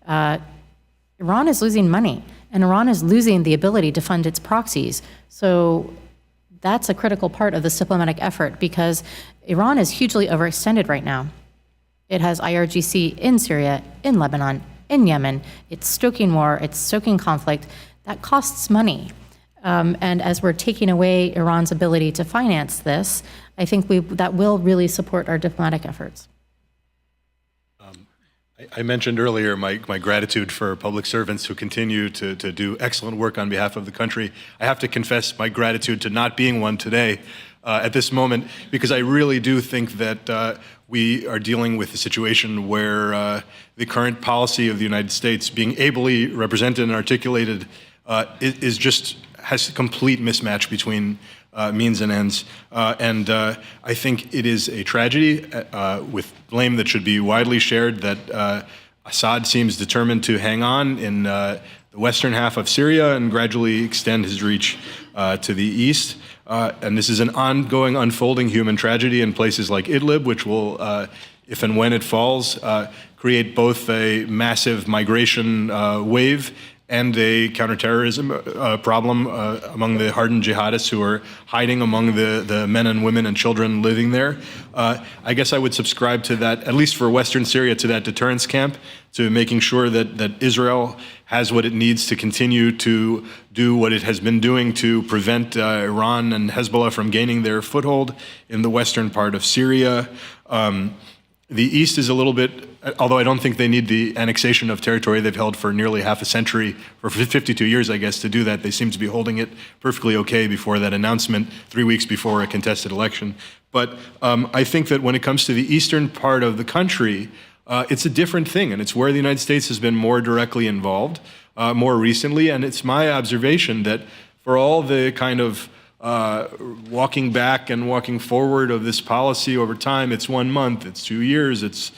Iran is losing money, and Iran is losing the ability to fund its proxies. So that's a critical part of this diplomatic effort, because Iran is hugely overextended right now. It has IRGC in Syria, in Lebanon, in Yemen. It's stoking war, it's stoking conflict. That costs money. And as we're taking away Iran's ability to finance this, I think that will really support our diplomatic efforts. I mentioned earlier my gratitude for public servants who continue to do excellent work on behalf of the country. I have to confess my gratitude to not being one today at this moment, because I really do think that we are dealing with a situation where the current policy of the United States, being ably represented and articulated, has a complete mismatch between means and ends. And I think it is a tragedy with blame that should be widely shared that Assad seems determined to hang on in the western half of Syria and gradually extend his reach to the east. And this is an ongoing, unfolding human tragedy in places like Idlib, which will, if and when it falls, create both a massive migration wave and a counterterrorism problem among the hardened jihadists who are hiding among the men and women and children living there. I guess I would subscribe to that, at least for Western Syria, to that deterrence camp, to making sure that Israel has what it needs to continue to do what it has been doing to prevent Iran and Hezbollah from gaining their foothold in the western part of Syria. The East is a little bit, although I don't think they need the annexation of territory they've held for nearly half a century, or 52 years, I guess, to do that. They seem to be holding it perfectly okay before that announcement, 3 weeks before a contested election. But I think that when it comes to the eastern part of the country, it's a different thing, and it's where the United States has been more directly involved more recently. And it's my observation that for all the kind of walking back and walking forward of this policy over time, it's 1 month, it's 2 years, it's,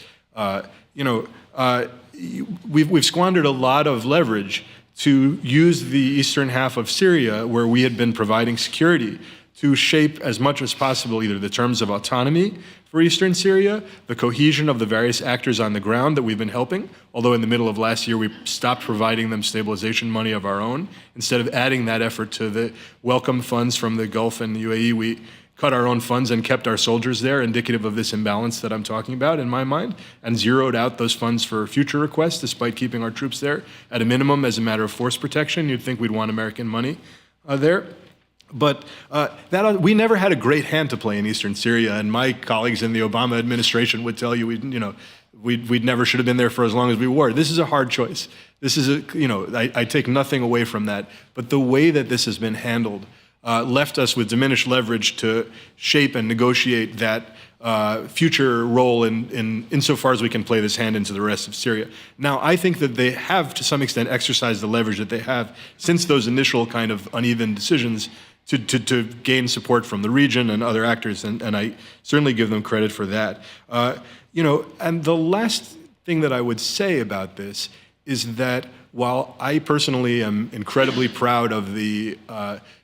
we've squandered a lot of leverage to use the eastern half of Syria, where we had been providing security, to shape as much as possible either the terms of autonomy for eastern Syria, the cohesion of the various actors on the ground that we've been helping, although in the middle of last year we stopped providing them stabilization money of our own. Instead of adding that effort to the welcome funds from the Gulf and the UAE, we cut our own funds and kept our soldiers there, indicative of this imbalance that I'm talking about in my mind, and zeroed out those funds for future requests despite keeping our troops there at a minimum as a matter of force protection. You'd think we'd want American money there. But we never had a great hand to play in eastern Syria, and my colleagues in the Obama administration would tell you, we never should have been there for as long as we were. This is a hard choice. This is I take nothing away from that, but the way that this has been handled left us with diminished leverage to shape and negotiate that future role insofar as we can play this hand into the rest of Syria. Now, I think that they have, to some extent, exercised the leverage that they have since those initial kind of uneven decisions to gain support from the region and other actors, and I certainly give them credit for that. And the last thing that I would say about this is that while I personally am incredibly proud of the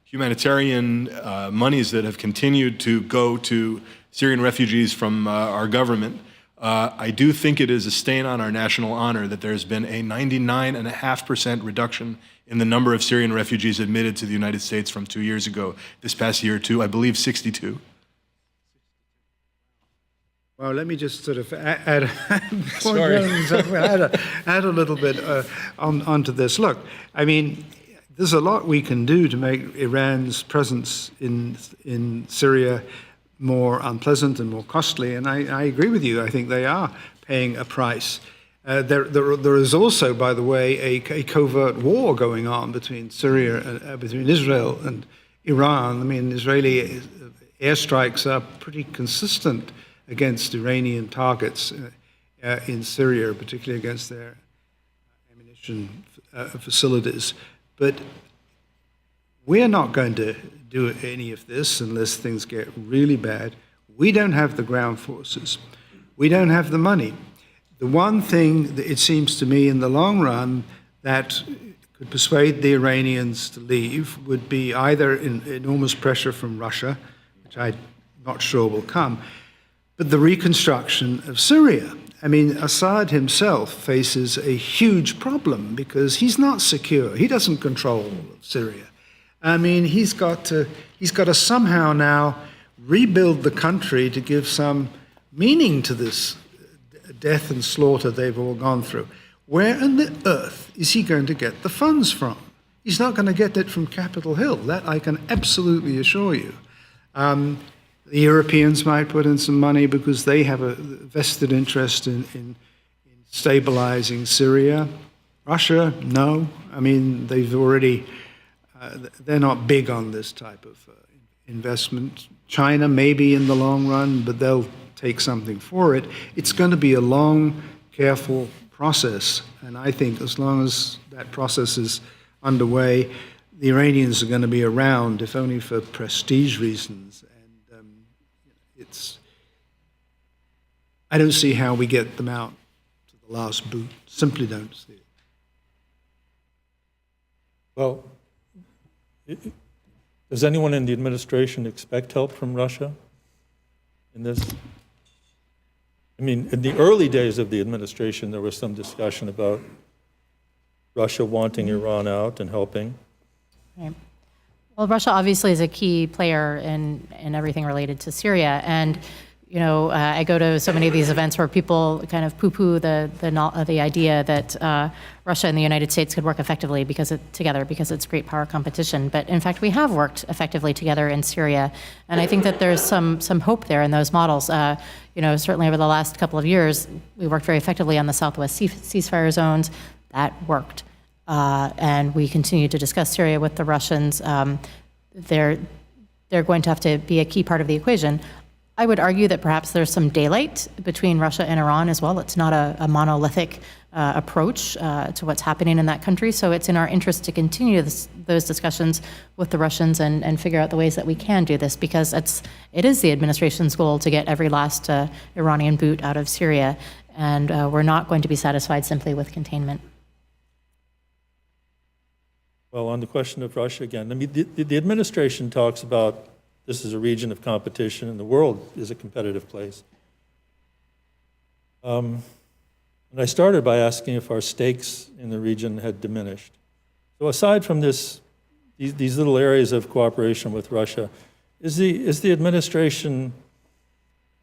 humanitarian monies that have continued to go to Syrian refugees from our government, I do think it is a stain on our national honor that there's been a 99.5% reduction in the number of Syrian refugees admitted to the United States from 2 years ago. This past year, I believe 62. Well, let me just sort of add a little bit onto this. Look, I mean, there's a lot we can do to make Iran's presence in Syria more unpleasant and more costly. And I agree with you. I think they are paying a price. There is also, by the way, a covert war going on between between Israel and Iran. I mean, Israeli airstrikes are pretty consistent against Iranian targets in Syria, particularly against their ammunition facilities. But we're not going to do any of this unless things get really bad. We don't have the ground forces. We don't have the money. The one thing that it seems to me in the long run that could persuade the Iranians to leave would be either enormous pressure from Russia, which I'm not sure will come, but the reconstruction of Syria. I mean, Assad himself faces a huge problem because he's not secure. He doesn't control all of Syria. I mean, he's got to somehow now rebuild the country to give some meaning to this death and slaughter they've all gone through. Where on the earth is he going to get the funds from? He's not going to get it from Capitol Hill. That I can absolutely assure you. The Europeans might put in some money because they have a vested interest in stabilizing Syria. Russia, no. I mean, they've already, they're not big on this type of investment. China, maybe in the long run, but they'll take something for it. It's going to be a long, careful process. And I think as long as that process is underway, the Iranians are going to be around, if only for prestige reasons. I don't see how we get them out to the last boot. Simply don't see it. Well, does anyone in the administration expect help from Russia in this? I mean, in the early days of the administration, there was some discussion about Russia wanting Iran out and helping. Right. Well, Russia obviously is a key player in everything related to Syria, and I go to so many of these events where people kind of poo-poo the idea that Russia and the United States could work effectively together because it's great power competition. But in fact, we have worked effectively together in Syria, and I think that there's some hope there in those models. Certainly over the last couple of years, we worked very effectively on the Southwest ceasefire zones. That worked. And we continue to discuss Syria with the Russians. They're going to have to be a key part of the equation. I would argue that perhaps there's some daylight between Russia and Iran as well. It's not a monolithic approach to what's happening in that country. So it's in our interest to continue those discussions with the Russians and figure out the ways that we can do this, because it is the administration's goal to get every last Iranian boot out of Syria. And we're not going to be satisfied simply with containment. Well, on the question of Russia again, I mean, the administration talks about this is a region of competition and the world is a competitive place. And I started by asking if our stakes in the region had diminished. So aside from these little areas of cooperation with Russia, is the administration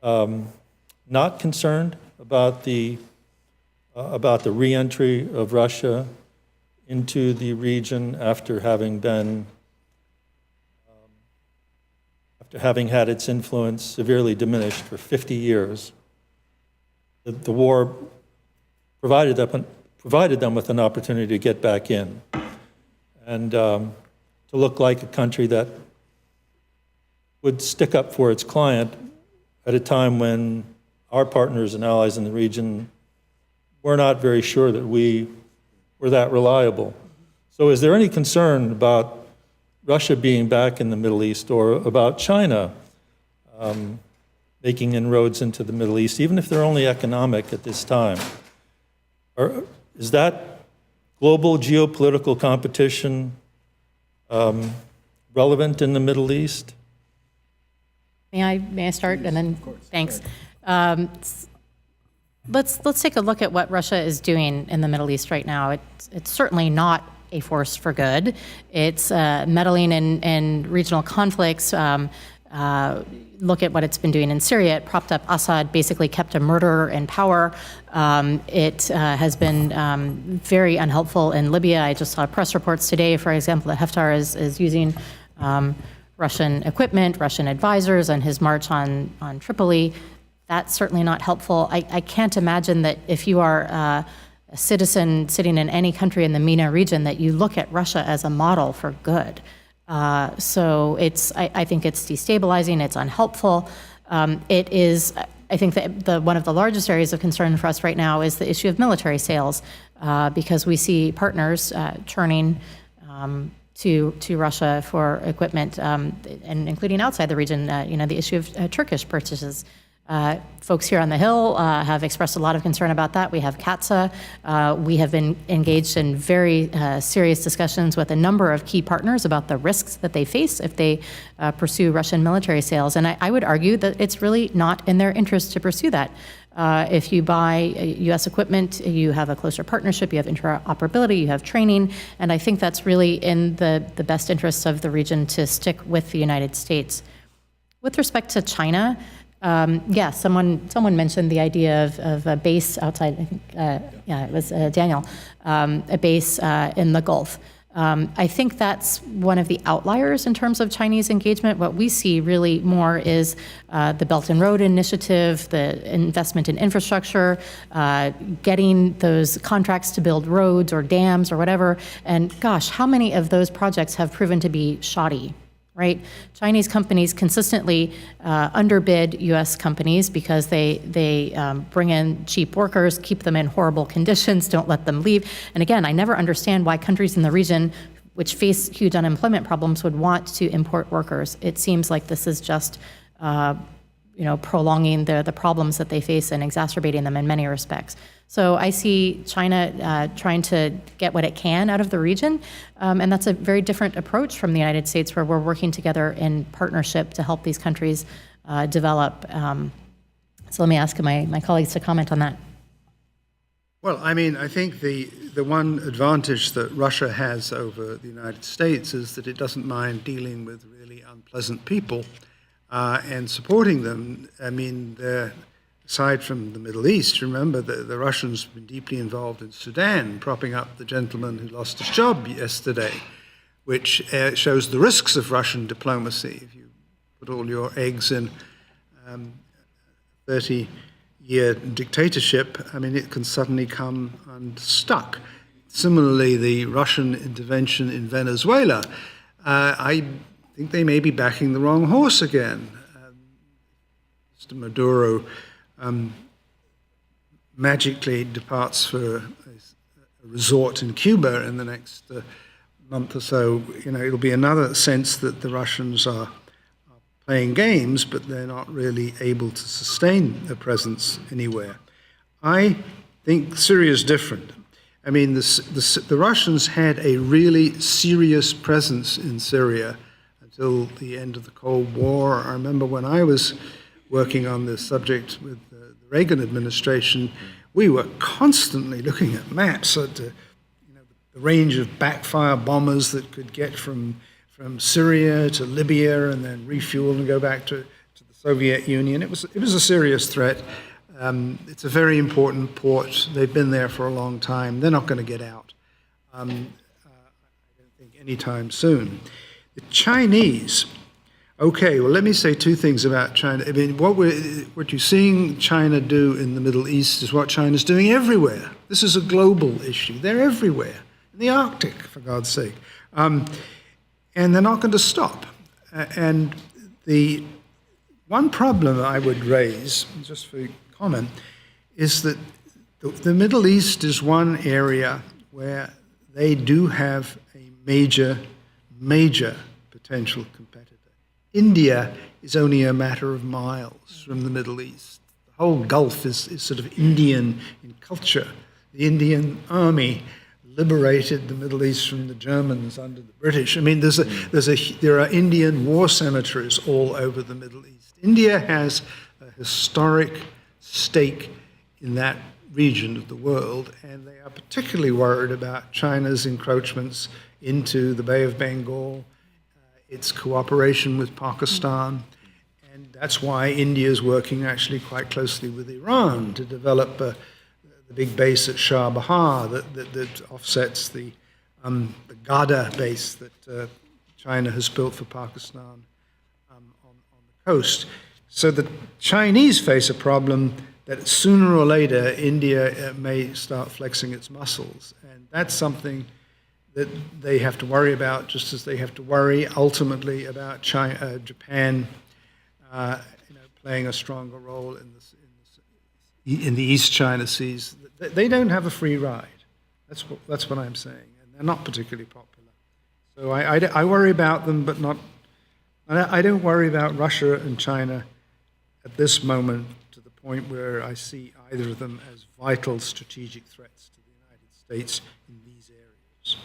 not concerned about the re-entry of Russia into the region after having had its influence severely diminished for 50 years? The war provided them with an opportunity to get back in and to look like a country that would stick up for its client at a time when our partners and allies in the region were not very sure that we were that reliable. So is there any concern about Russia being back in the Middle East, or about China making inroads into the Middle East, even if they're only economic at this time? Or is that global geopolitical competition relevant in the Middle East? May I start, and then thanks. Let's take a look at what Russia is doing in the Middle East right now. It's certainly not a force for good. It's meddling in regional conflicts. Look at what it's been doing in Syria. It propped up Assad, basically kept a murderer in power. It has been very unhelpful in Libya. I just saw press reports today, for example, that Haftar is using Russian equipment, Russian advisors, and his march on Tripoli. That's certainly not helpful. I can't imagine that if you are a citizen sitting in any country in the MENA region that you look at Russia as a model for good. So I think it's destabilizing, it's unhelpful. It is, I think that one of the largest areas of concern for us right now is the issue of military sales, because we see partners churning to Russia for equipment, and including outside the region, the issue of Turkish purchases. Folks here on the Hill have expressed a lot of concern about that. We have CATSA. We have been engaged in very serious discussions with a number of key partners about the risks that they face if they pursue Russian military sales. And I would argue that it's really not in their interest to pursue that. If you buy U.S. equipment, you have a closer partnership, you have interoperability, you have training, and I think that's really in the best interests of the region to stick with the United States. With respect to China, yeah, someone mentioned the idea of a base outside, I think, it was Daniel, a base in the Gulf. I think that's one of the outliers in terms of Chinese engagement. What we see really more is the Belt and Road Initiative, the investment in infrastructure, getting those contracts to build roads or dams or whatever. And gosh, how many of those projects have proven to be shoddy? Right? Chinese companies consistently underbid U.S. companies because they bring in cheap workers, keep them in horrible conditions, don't let them leave. And again, I never understand why countries in the region which face huge unemployment problems would want to import workers. It seems like this is just prolonging the problems that they face and exacerbating them in many respects. So I see China trying to get what it can out of the region, and that's a very different approach from the United States, where we're working together in partnership to help these countries develop. So let me ask my colleagues to comment on that. Well, I mean, I think the one advantage that Russia has over the United States is that it doesn't mind dealing with really unpleasant people and supporting them. I mean, aside from the Middle East, remember the Russians have been deeply involved in Sudan, propping up the gentleman who lost his job yesterday, which shows the risks of Russian diplomacy. If you put all your eggs in 30-year dictatorship, I mean, it can suddenly come unstuck. Similarly, the Russian intervention in Venezuela, I think they may be backing the wrong horse again. Mr. Maduro magically departs for a resort in Cuba in the next month or so. It'll be another sense that the Russians are playing games, but they're not really able to sustain a presence anywhere. I think Syria is different. I mean, the Russians had a really serious presence in Syria until the end of the Cold War. I remember when I was working on this subject with the Reagan administration, we were constantly looking at maps at the range of backfire bombers that could get from Syria to Libya and then refuel and go back to the Soviet Union. It was a serious threat. It's a very important port. They've been there for a long time. They're not going to get out, I don't think, anytime soon. The Chinese. Okay, well, let me say two things about China. I mean, what you're seeing China do in the Middle East is what China's doing everywhere. This is a global issue. They're everywhere. In the Arctic, for God's sake. And they're not going to stop. And the one problem I would raise, just for comment, is that the Middle East is one area where they do have a major potential competitor. India is only a matter of miles from the Middle East. The whole Gulf is sort of Indian in culture. The Indian army liberated the Middle East from the Germans under the British. I mean, there are Indian war cemeteries all over the Middle East. India has a historic stake in that region of the world, and they are particularly worried about China's encroachments into the Bay of Bengal, its cooperation with Pakistan, and that's why India is working actually quite closely with Iran to develop the big base at Shah Bahar that offsets the Garda base that China has built for Pakistan on the coast. So the Chinese face a problem that sooner or later India may start flexing its muscles. And that's something that they have to worry about, just as they have to worry ultimately about Japan playing a stronger role in the East China Seas. They don't have a free ride. That's what I'm saying. And they're not particularly popular. So I worry about them, but not. I don't worry about Russia and China at this moment to the point where I see either of them as vital strategic threats to the United States in these areas.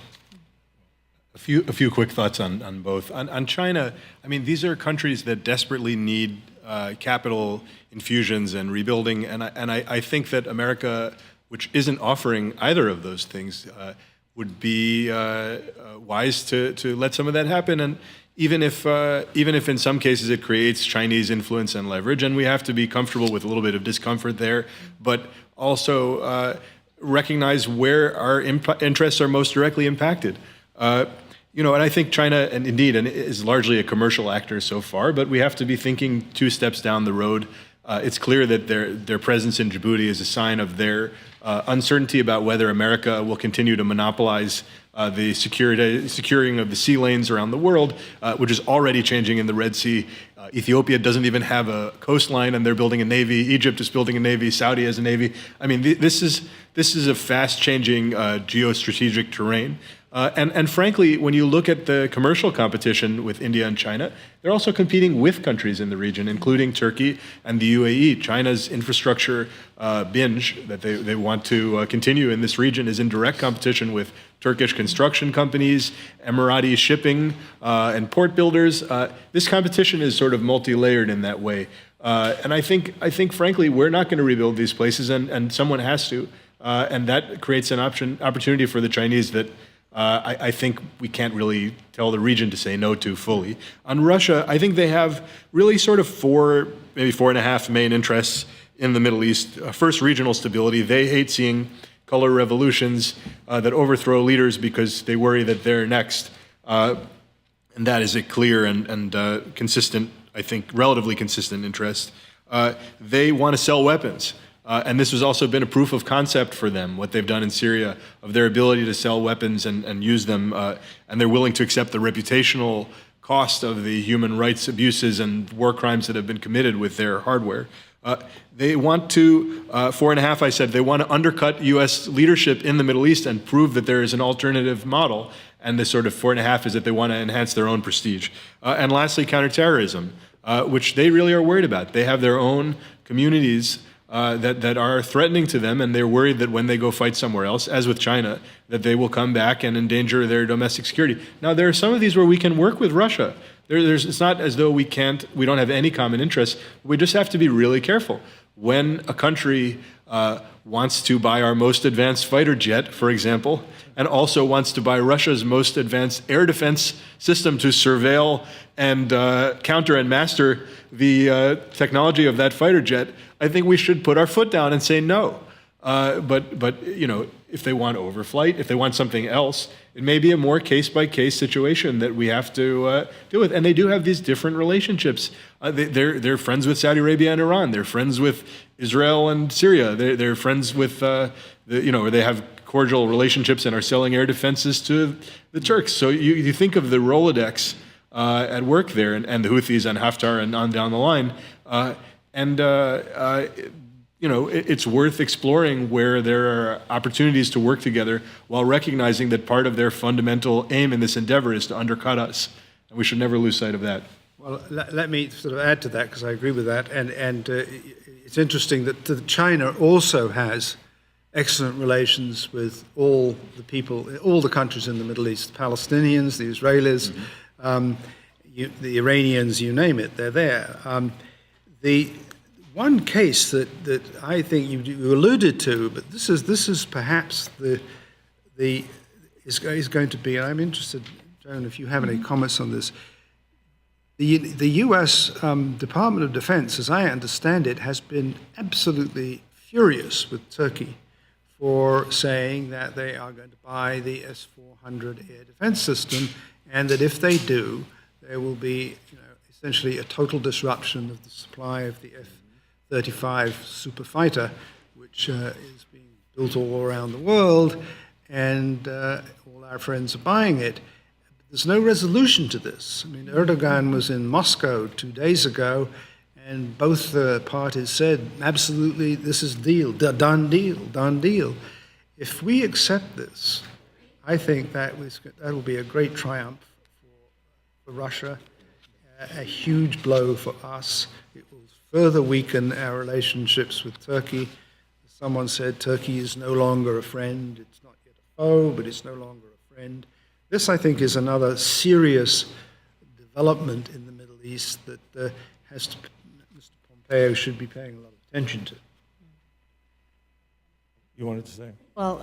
A few quick thoughts on both. On China, I mean, these are countries that desperately need capital infusions and rebuilding, and I think that America, which isn't offering either of those things, would be wise to let some of that happen. And even if in some cases it creates Chinese influence and leverage, and we have to be comfortable with a little bit of discomfort there, but also recognize where our interests are most directly impacted. And I think China, and indeed, is largely a commercial actor so far, but we have to be thinking 2 steps down the road. It's clear that their presence in Djibouti is a sign of their uncertainty about whether America will continue to monopolize the securing of the sea lanes around the world, which is already changing in the Red Sea. Ethiopia doesn't even have a coastline, and they're building a navy. Egypt is building a navy. Saudi has a navy. I mean, this is a fast-changing geostrategic terrain. And frankly, when you look at the commercial competition with India and China, they're also competing with countries in the region, including Turkey and the UAE. China's infrastructure binge that they want to continue in this region is in direct competition with Turkish construction companies, Emirati shipping, and port builders. This competition is sort of multi-layered in that way. And I think, frankly, we're not going to rebuild these places, and someone has to. And that creates an opportunity for the Chinese that I think we can't really tell the region to say no to fully. On Russia, I think they have really sort of 4, maybe 4.5 main interests in the Middle East. First, regional stability. They hate seeing color revolutions that overthrow leaders because they worry that they're next. And that is a clear and consistent, I think, relatively consistent interest. They want to sell weapons. And this has also been a proof of concept for them, what they've done in Syria, of their ability to sell weapons and use them. And they're willing to accept the reputational cost of the human rights abuses and war crimes that have been committed with their hardware. They want to, 4.5, I said, they want to undercut U.S. leadership in the Middle East and prove that there is an alternative model. And the sort of 4.5 is that they want to enhance their own prestige. And lastly, counterterrorism, which they really are worried about. They have their own communities that are threatening to them, and they're worried that when they go fight somewhere else, as with China, that they will come back and endanger their domestic security. Now, there are some of these where we can work with Russia. It's not as though we don't have any common interests. We just have to be really careful. When a country wants to buy our most advanced fighter jet, for example, and also wants to buy Russia's most advanced air defense system to surveil and counter and master the technology of that fighter jet, I think we should put our foot down and say no. But if they want overflight, if they want something else, it may be a more case-by-case situation that we have to deal with. And they do have these different relationships. They're friends with Saudi Arabia and Iran. They're friends with Israel and Syria. They're friends with, they have cordial relationships and are selling air defenses to the Turks. So you think of the Rolodex at work there, and the Houthis and Haftar and on down the line. It's worth exploring where there are opportunities to work together while recognizing that part of their fundamental aim in this endeavor is to undercut us. And we should never lose sight of that. Well, let me sort of add to that, because I agree with that. And it's interesting that China also has excellent relations with all the people, all the countries in the Middle East, the Palestinians, the Israelis, the Iranians, you name it, they're there. The one case that I think you alluded to, but this is perhaps is going to be, and I'm interested, Joan, if you have any comments on this. The U.S. Department of Defense, as I understand it, has been absolutely furious with Turkey for saying that they are going to buy the S-400 air defense system, and that if they do, there will be essentially a total disruption of the supply of the F-35 super fighter, which is being built all around the world, and all our friends are buying it. There's no resolution to this. I mean, Erdogan was in Moscow 2 days ago, and both parties said, absolutely, this is deal, done deal, done deal. If we accept this, I think that will be a great triumph for Russia, a huge blow for us. It will further weaken our relationships with Turkey. Someone said Turkey is no longer a friend. It's not yet a foe, but it's no longer a friend. This, I think, is another serious development in the Middle East that Mr. Pompeo should be paying a lot of attention to. You wanted to say? Well,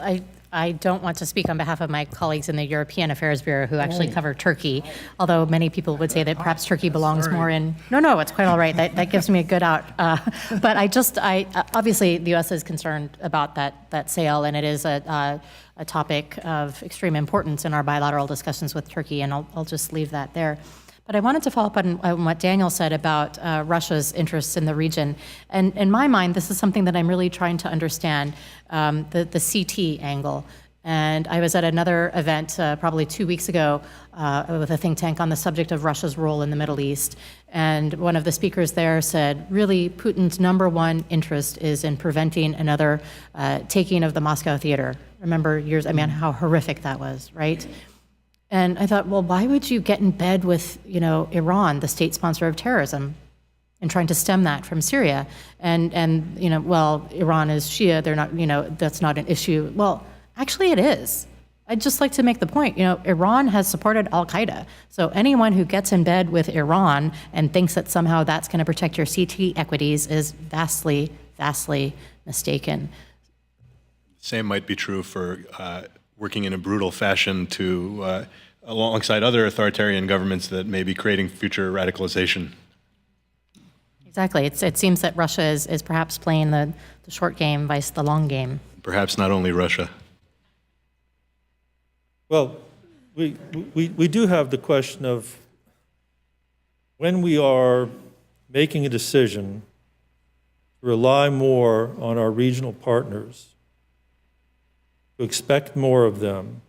I don't want to speak on behalf of my colleagues in the European Affairs Bureau who actually cover Turkey, although many people would say that perhaps Turkey belongs more in... No, it's quite all right. That gives me a good out. But obviously, the U.S. is concerned about that sale, and it is a topic of extreme importance in our bilateral discussions with Turkey, and I'll just leave that there. But I wanted to follow up on what Daniel said about Russia's interests in the region. And in my mind, this is something that I'm really trying to understand, the CT angle. And I was at another event probably 2 weeks ago with a think tank on the subject of Russia's role in the Middle East. And one of the speakers there said, really, Putin's #1 interest is in preventing another taking of the Moscow theater. Remember how horrific that was, right? And I thought, well, why would you get in bed with, Iran, the state sponsor of terrorism, and trying to stem that from Syria? And Iran is Shia, they're not, that's not an issue. Well, actually it is. I'd just like to make the point, Iran has supported al-Qaeda. So anyone who gets in bed with Iran and thinks that somehow that's going to protect your CT equities is vastly, vastly mistaken. Same might be true for working in a brutal fashion to alongside other authoritarian governments that may be creating future radicalization. Exactly. It seems that Russia is perhaps playing the short game vice the long game. Perhaps not only Russia. Well, we do have the question of when we are making a decision to rely more on our regional partners, to expect more of them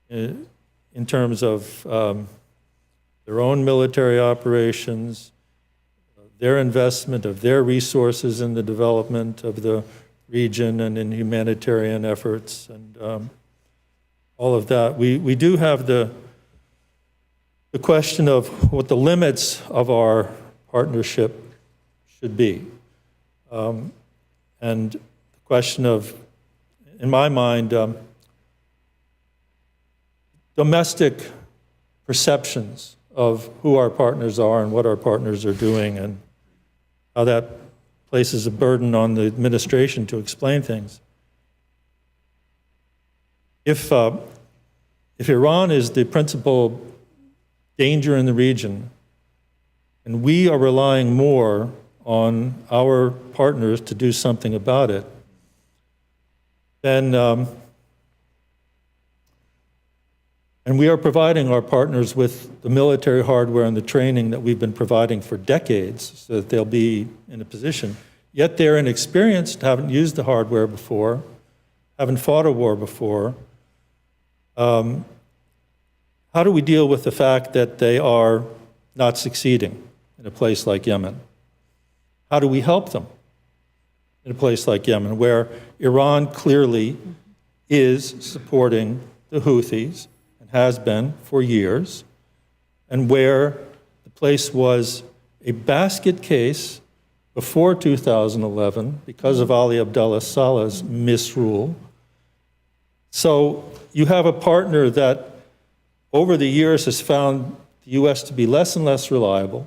in terms of their own military operations, their investment of their resources in the development of the region and in humanitarian efforts and all of that. We do have the question of what the limits of our partnership should be. And the question of, in my mind, domestic perceptions of who our partners are and what our partners are doing and how that places a burden on the administration to explain things. If Iran is the principal danger in the region, and we are relying more on our partners to do something about it, then, and we are providing our partners with the military hardware and the training that we've been providing for decades so that they'll be in a position, yet they're inexperienced, haven't used the hardware before, haven't fought a war before. How do we deal with the fact that they are not succeeding in a place like Yemen? How do we help them in a place like Yemen, where Iran clearly is supporting the Houthis and has been for years, and where the place was a basket case before 2011 because of Ali Abdullah Saleh's misrule? So you have a partner that over the years has found the U.S. to be less and less reliable,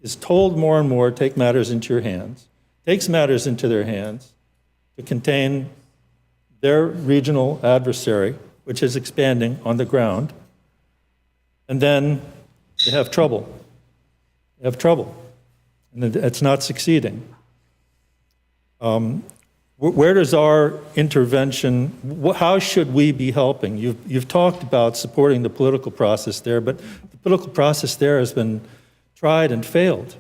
is told more and more, take matters into your hands, takes matters into their hands to contain their regional adversary, which is expanding on the ground, and then they have trouble. They have trouble, and it's not succeeding. Where does our intervention, how should we be helping? You've talked about supporting the political process there, but the political process there has been tried and failed.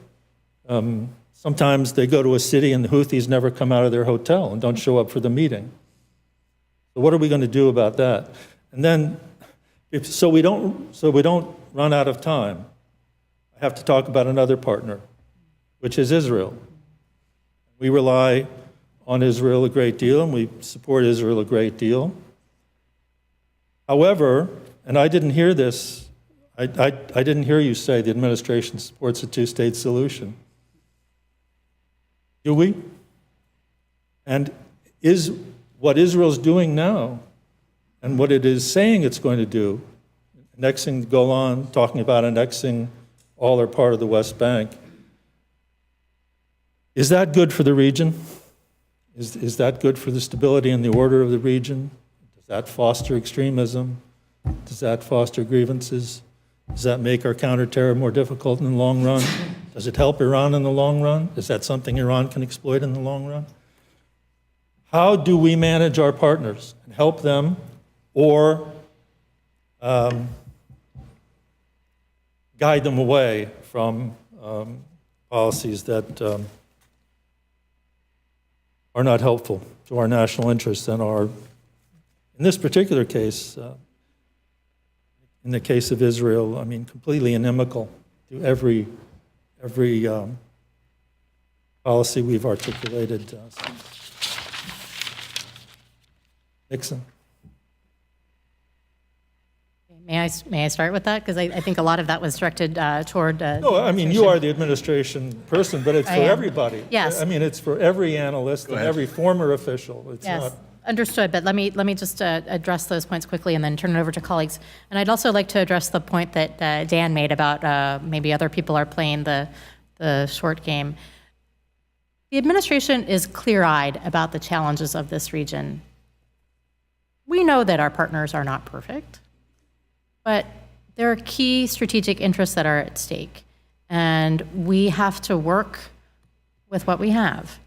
Sometimes they go to a city and the Houthis never come out of their hotel and don't show up for the meeting. So what are we going to do about that? And then, so we don't run out of time, I have to talk about another partner, which is Israel. We rely on Israel a great deal, and we support Israel a great deal. However, and I didn't hear this, I didn't hear you say the administration supports a two-state solution. Do we? And is what Israel's doing now and what it is saying it's going to do, annexing Golan, talking about annexing all or part of the West Bank, is that good for the region? Is that good for the stability and the order of the region? Does that foster extremism? Does that foster grievances? Does that make our counterterror more difficult in the long run? Does it help Iran in the long run? Is that something Iran can exploit in the long run? How do we manage our partners and help them, or guide them away from policies that are not helpful to our national interests and are, in this particular case, in the case of Israel, I mean, completely inimical to every policy we've articulated. Nixon. May I start with that? Because I think a lot of that was directed toward. No, I mean, you are the administration person, but it's for everybody. Yes. I mean, it's for every analyst and every former official. It's Yes, not. understood. But let me just address those points quickly and then turn it over to colleagues. And I'd also like to address the point that Dan made about maybe other people are playing the short game. The administration is clear-eyed about the challenges of this region. We know that our partners are not perfect, but there are key strategic interests that are at stake, and we have to work with what we have.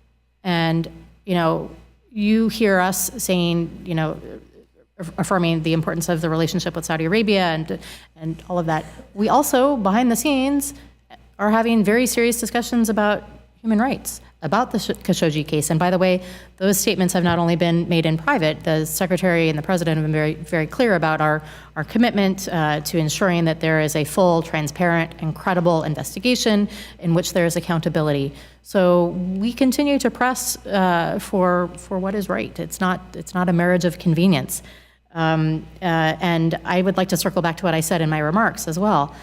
And, you hear us saying, affirming the importance of the relationship with Saudi Arabia and all of that. We also, behind the scenes, are having very serious discussions about human rights, about the Khashoggi case. And by the way, those statements have not only been made in private, the Secretary and the President have been very, very clear about our commitment to ensuring that there is a full, transparent, and credible investigation in which there is accountability. So we continue to press for what is right. It's not a marriage of convenience. And I would like to circle back to what I said in my remarks as well.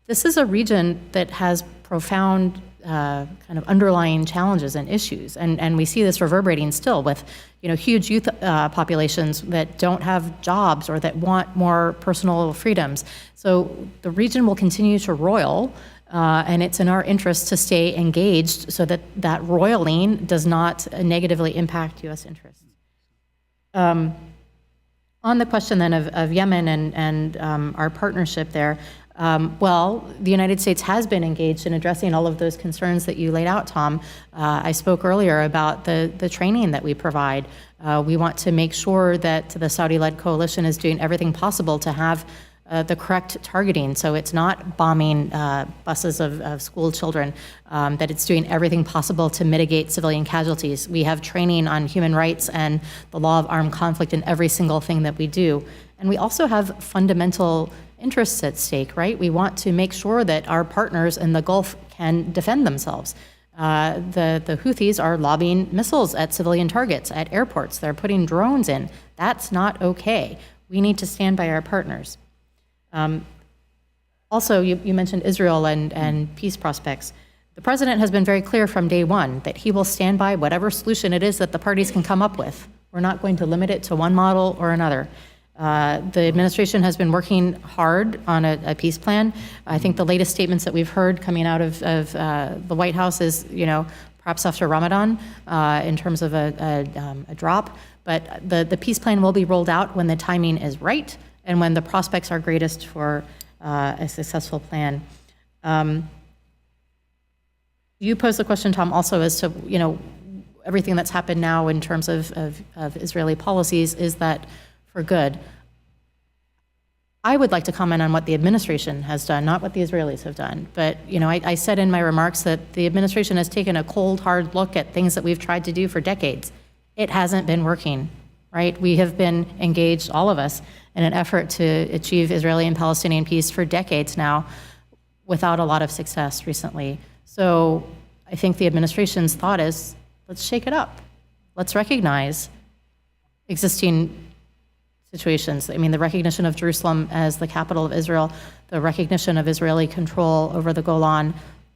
This is a region that has profound kind of underlying challenges and issues, and we see this reverberating still with huge youth populations that don't have jobs or that want more personal freedoms. So the region will continue to roil, and it's in our interest to stay engaged so that roiling does not negatively impact U.S. interests. On the question then of Yemen and our partnership there, well, the United States has been engaged in addressing all of those concerns that you laid out, Tom. I spoke earlier about the training that we provide. We want to make sure that the Saudi-led coalition is doing everything possible to have the correct targeting, so it's not bombing buses of school children, that it's doing everything possible to mitigate civilian casualties. We have training on human rights and the law of armed conflict in every single thing that we do. And we also have fundamental interests at stake, right? We want to make sure that our partners in the Gulf can defend themselves. The Houthis are lobbing missiles at civilian targets, at airports. They're putting drones in. That's not okay. We need to stand by our partners. Also, you mentioned Israel and peace prospects. The president has been very clear from day one that he will stand by whatever solution it is that the parties can come up with. We're not going to limit it to one model or another. The administration has been working hard on a peace plan. I think the latest statements that we've heard coming out of the White House is, perhaps after Ramadan, in terms of a drop. But the peace plan will be rolled out when the timing is right and when the prospects are greatest for a successful plan. You posed the question, Tom, also as to, everything that's happened now in terms of Israeli policies is that for good. I would like to comment on what the administration has done, not what the Israelis have done. But I said in my remarks that the administration has taken a cold, hard look at things that we've tried to do for decades. It hasn't been working, right? We have been engaged, all of us, in an effort to achieve Israeli and Palestinian peace for decades now, without a lot of success recently. So I think the administration's thought is, let's shake it up. Let's recognize existing situations. I mean, the recognition of Jerusalem as the capital of Israel, the recognition of Israeli control over the Golan,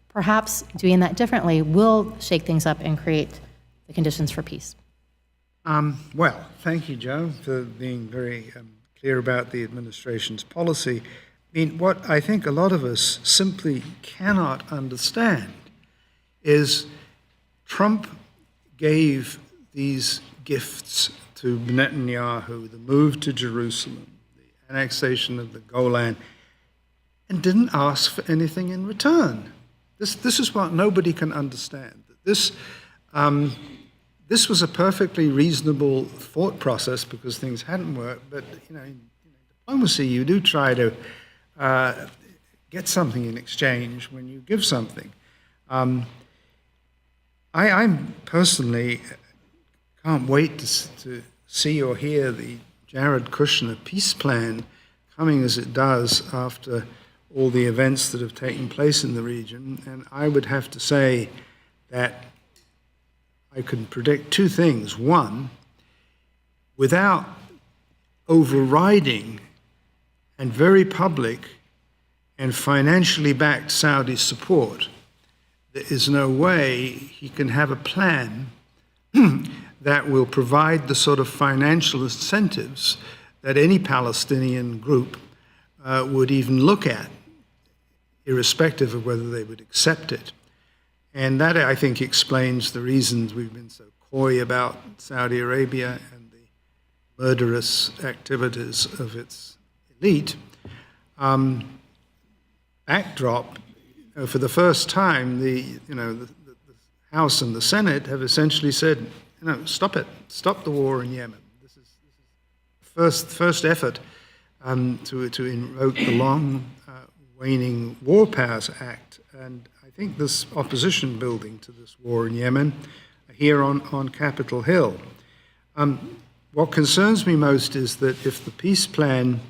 perhaps doing that differently will shake things up and create the conditions for peace. Well, thank you, Joan, for being very clear about the administration's policy. I mean, what I think a lot of us simply cannot understand is Trump gave these gifts to Netanyahu, the move to Jerusalem, the annexation of the Golan, and didn't ask for anything in return. This is what nobody can understand. This was a perfectly reasonable thought process because things hadn't worked, but in diplomacy you do try to get something in exchange when you give something. I personally can't wait to see or hear the Jared Kushner peace plan coming as it does after all the events that have taken place in the region. And I would have to say that I can predict two things. One, without overriding and very public and financially backed Saudi support, there is no way he can have a plan that will provide the sort of financial incentives that any Palestinian group would even look at, irrespective of whether they would accept it. And that, I think, explains the reasons we've been so coy about Saudi Arabia and the murderous activities of its elite. Backdrop, for the first time, the House and the Senate have essentially said, stop it. Stop the war in Yemen. This is the first effort to invoke the long waning War Powers Act. And I think this opposition building to this war in Yemen here on Capitol Hill. What concerns me most is that if the peace plan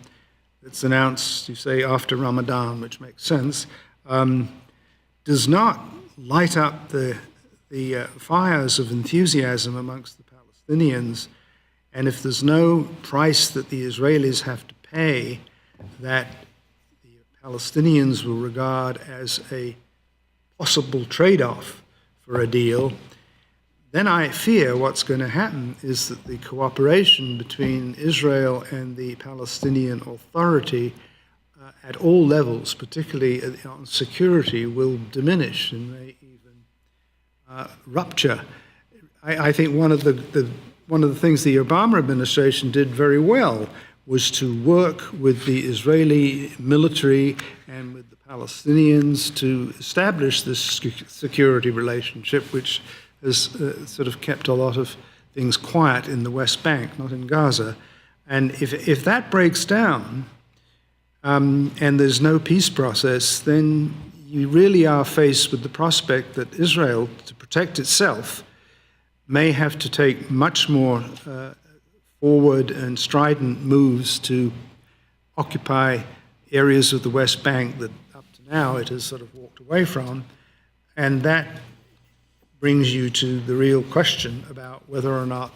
that's announced, you say, after Ramadan, which makes sense, does not light up the fires of enthusiasm amongst the Palestinians, and if there's no price that the Israelis have to pay that the Palestinians will regard as a possible trade-off for a deal, then I fear what's going to happen is that the cooperation between Israel and the Palestinian Authority at all levels, particularly on security, will diminish and may even rupture. I think one of the things the Obama administration did very well was to work with the Israeli military and with the Palestinians to establish this security relationship, which has sort of kept a lot of things quiet in the West Bank, not in Gaza. And if that breaks down and there's no peace process, then you really are faced with the prospect that Israel, to protect itself, may have to take much more forward and strident moves to occupy areas of the West Bank that up to now it has sort of walked away from. And that brings you to the real question about whether or not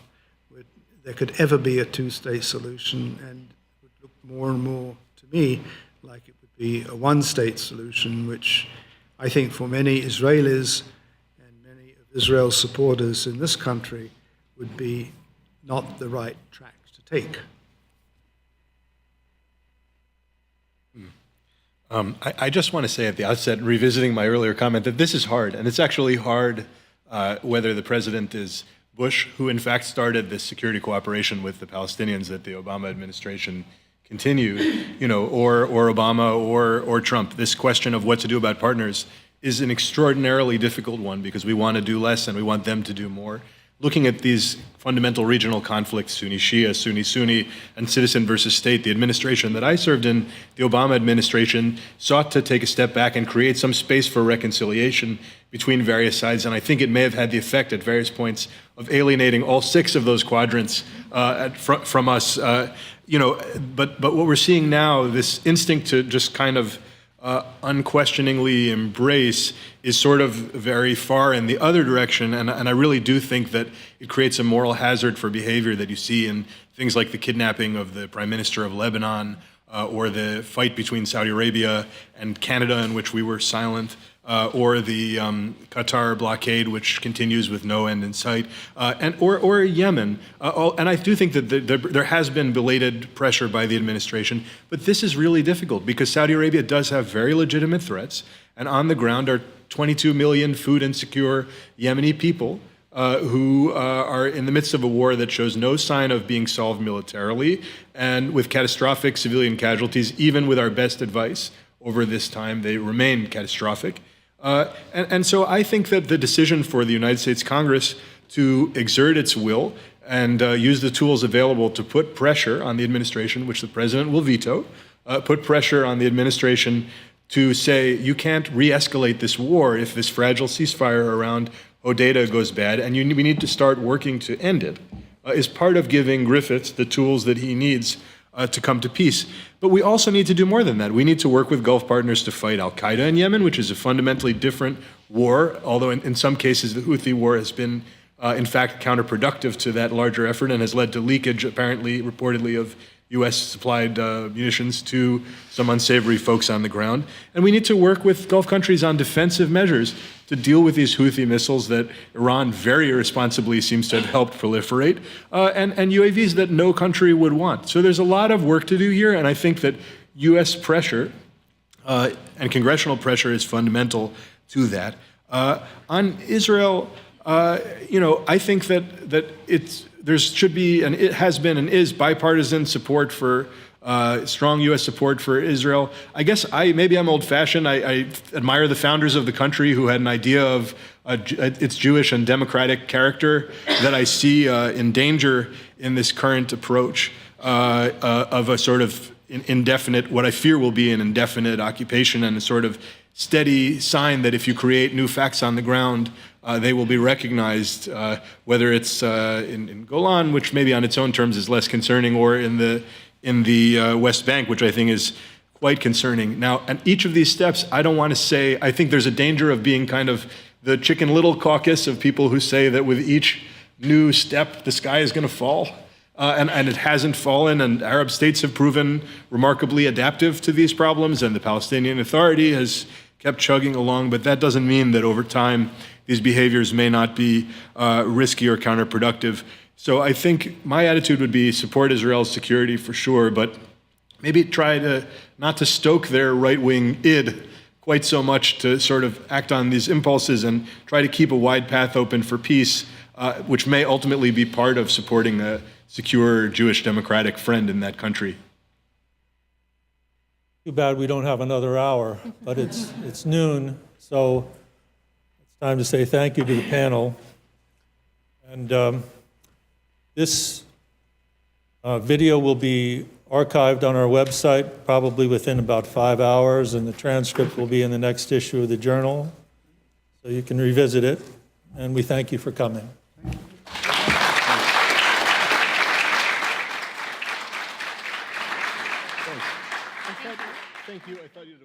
there could ever be a two-state solution, and it would look more and more to me like it would be a one-state solution, which I think for many Israelis and many of Israel's supporters in this country would be not the right track to take. I just want to say at the outset, revisiting my earlier comment, that this is hard, and it's actually hard whether the president is Bush, who in fact started this security cooperation with the Palestinians that the Obama administration continued, or Obama or Trump. This question of what to do about partners is an extraordinarily difficult one because we want to do less and we want them to do more. looking at these fundamental regional conflicts, Sunni Shia, Sunni Sunni, and citizen versus state, the administration that I served in, the Obama administration, sought to take a step back and create some space for reconciliation between various sides. And I think it may have had the effect at various points of alienating all 6 of those quadrants from us. But what we're seeing now, this instinct to just kind of unquestioningly embrace is sort of very far in the other direction, and I really do think that it creates a moral hazard for behavior that you see in things like the kidnapping of the Prime Minister of Lebanon, or the fight between Saudi Arabia and Canada in which we were silent, or the Qatar blockade, which continues with no end in sight, or Yemen. And I do think that there has been belated pressure by the administration, but this is really difficult because Saudi Arabia does have very legitimate threats, and on the ground are 22 million food insecure Yemeni people who are in the midst of a war that shows no sign of being solved militarily, and with catastrophic civilian casualties, even with our best advice over this time, they remain catastrophic. And so I think that the decision for the United States Congress to exert its will and use the tools available to put pressure on the administration, which the president will veto, put pressure on the administration to say, you can't re-escalate this war if this fragile ceasefire around Hodeidah goes bad, and we need to start working to end it, is part of giving Griffiths the tools that he needs to come to peace. But we also need to do more than that. We need to work with Gulf partners to fight al-Qaeda in Yemen, which is a fundamentally different war, although in some cases the Houthi war has been, in fact, counterproductive to that larger effort and has led to leakage, apparently, reportedly, of U.S.-supplied munitions to some unsavory folks on the ground. And we need to work with Gulf countries on defensive measures to deal with these Houthi missiles that Iran very irresponsibly seems to have helped proliferate, and UAVs that no country would want. So there's a lot of work to do here, and I think that U.S. pressure and congressional pressure is fundamental to that. On Israel, I think that there should be, and it has been and is, bipartisan support for strong U.S. support for Israel. I guess maybe I'm old-fashioned. I admire the founders of the country who had an idea of its Jewish and democratic character that I see in danger in this current approach of a sort of indefinite, what I fear will be an indefinite occupation, and a sort of steady sign that if you create new facts on the ground, they will be recognized, whether it's in Golan, which maybe on its own terms is less concerning, or in the West Bank, which I think is quite concerning. Now, and each of these steps, I don't want to say, I think there's a danger of being kind of the Chicken Little caucus of people who say that with each new step, the sky is going to fall. And it hasn't fallen, and Arab states have proven remarkably adaptive to these problems, and the Palestinian Authority has kept chugging along, but that doesn't mean that over time these behaviors may not be risky or counterproductive. So I think my attitude would be support Israel's security for sure, but maybe try not to stoke their right-wing id quite so much, to sort of act on these impulses and try to keep a wide path open for peace, which may ultimately be part of supporting a secure Jewish democratic friend in that country. Too bad we don't have another hour, but it's noon, so it's time to say thank you to the panel. And this video will be archived on our website probably within about 5 hours, and the transcript will be in the next issue of the journal, so you can revisit it. And we thank you for coming. Thank you. I thought you'd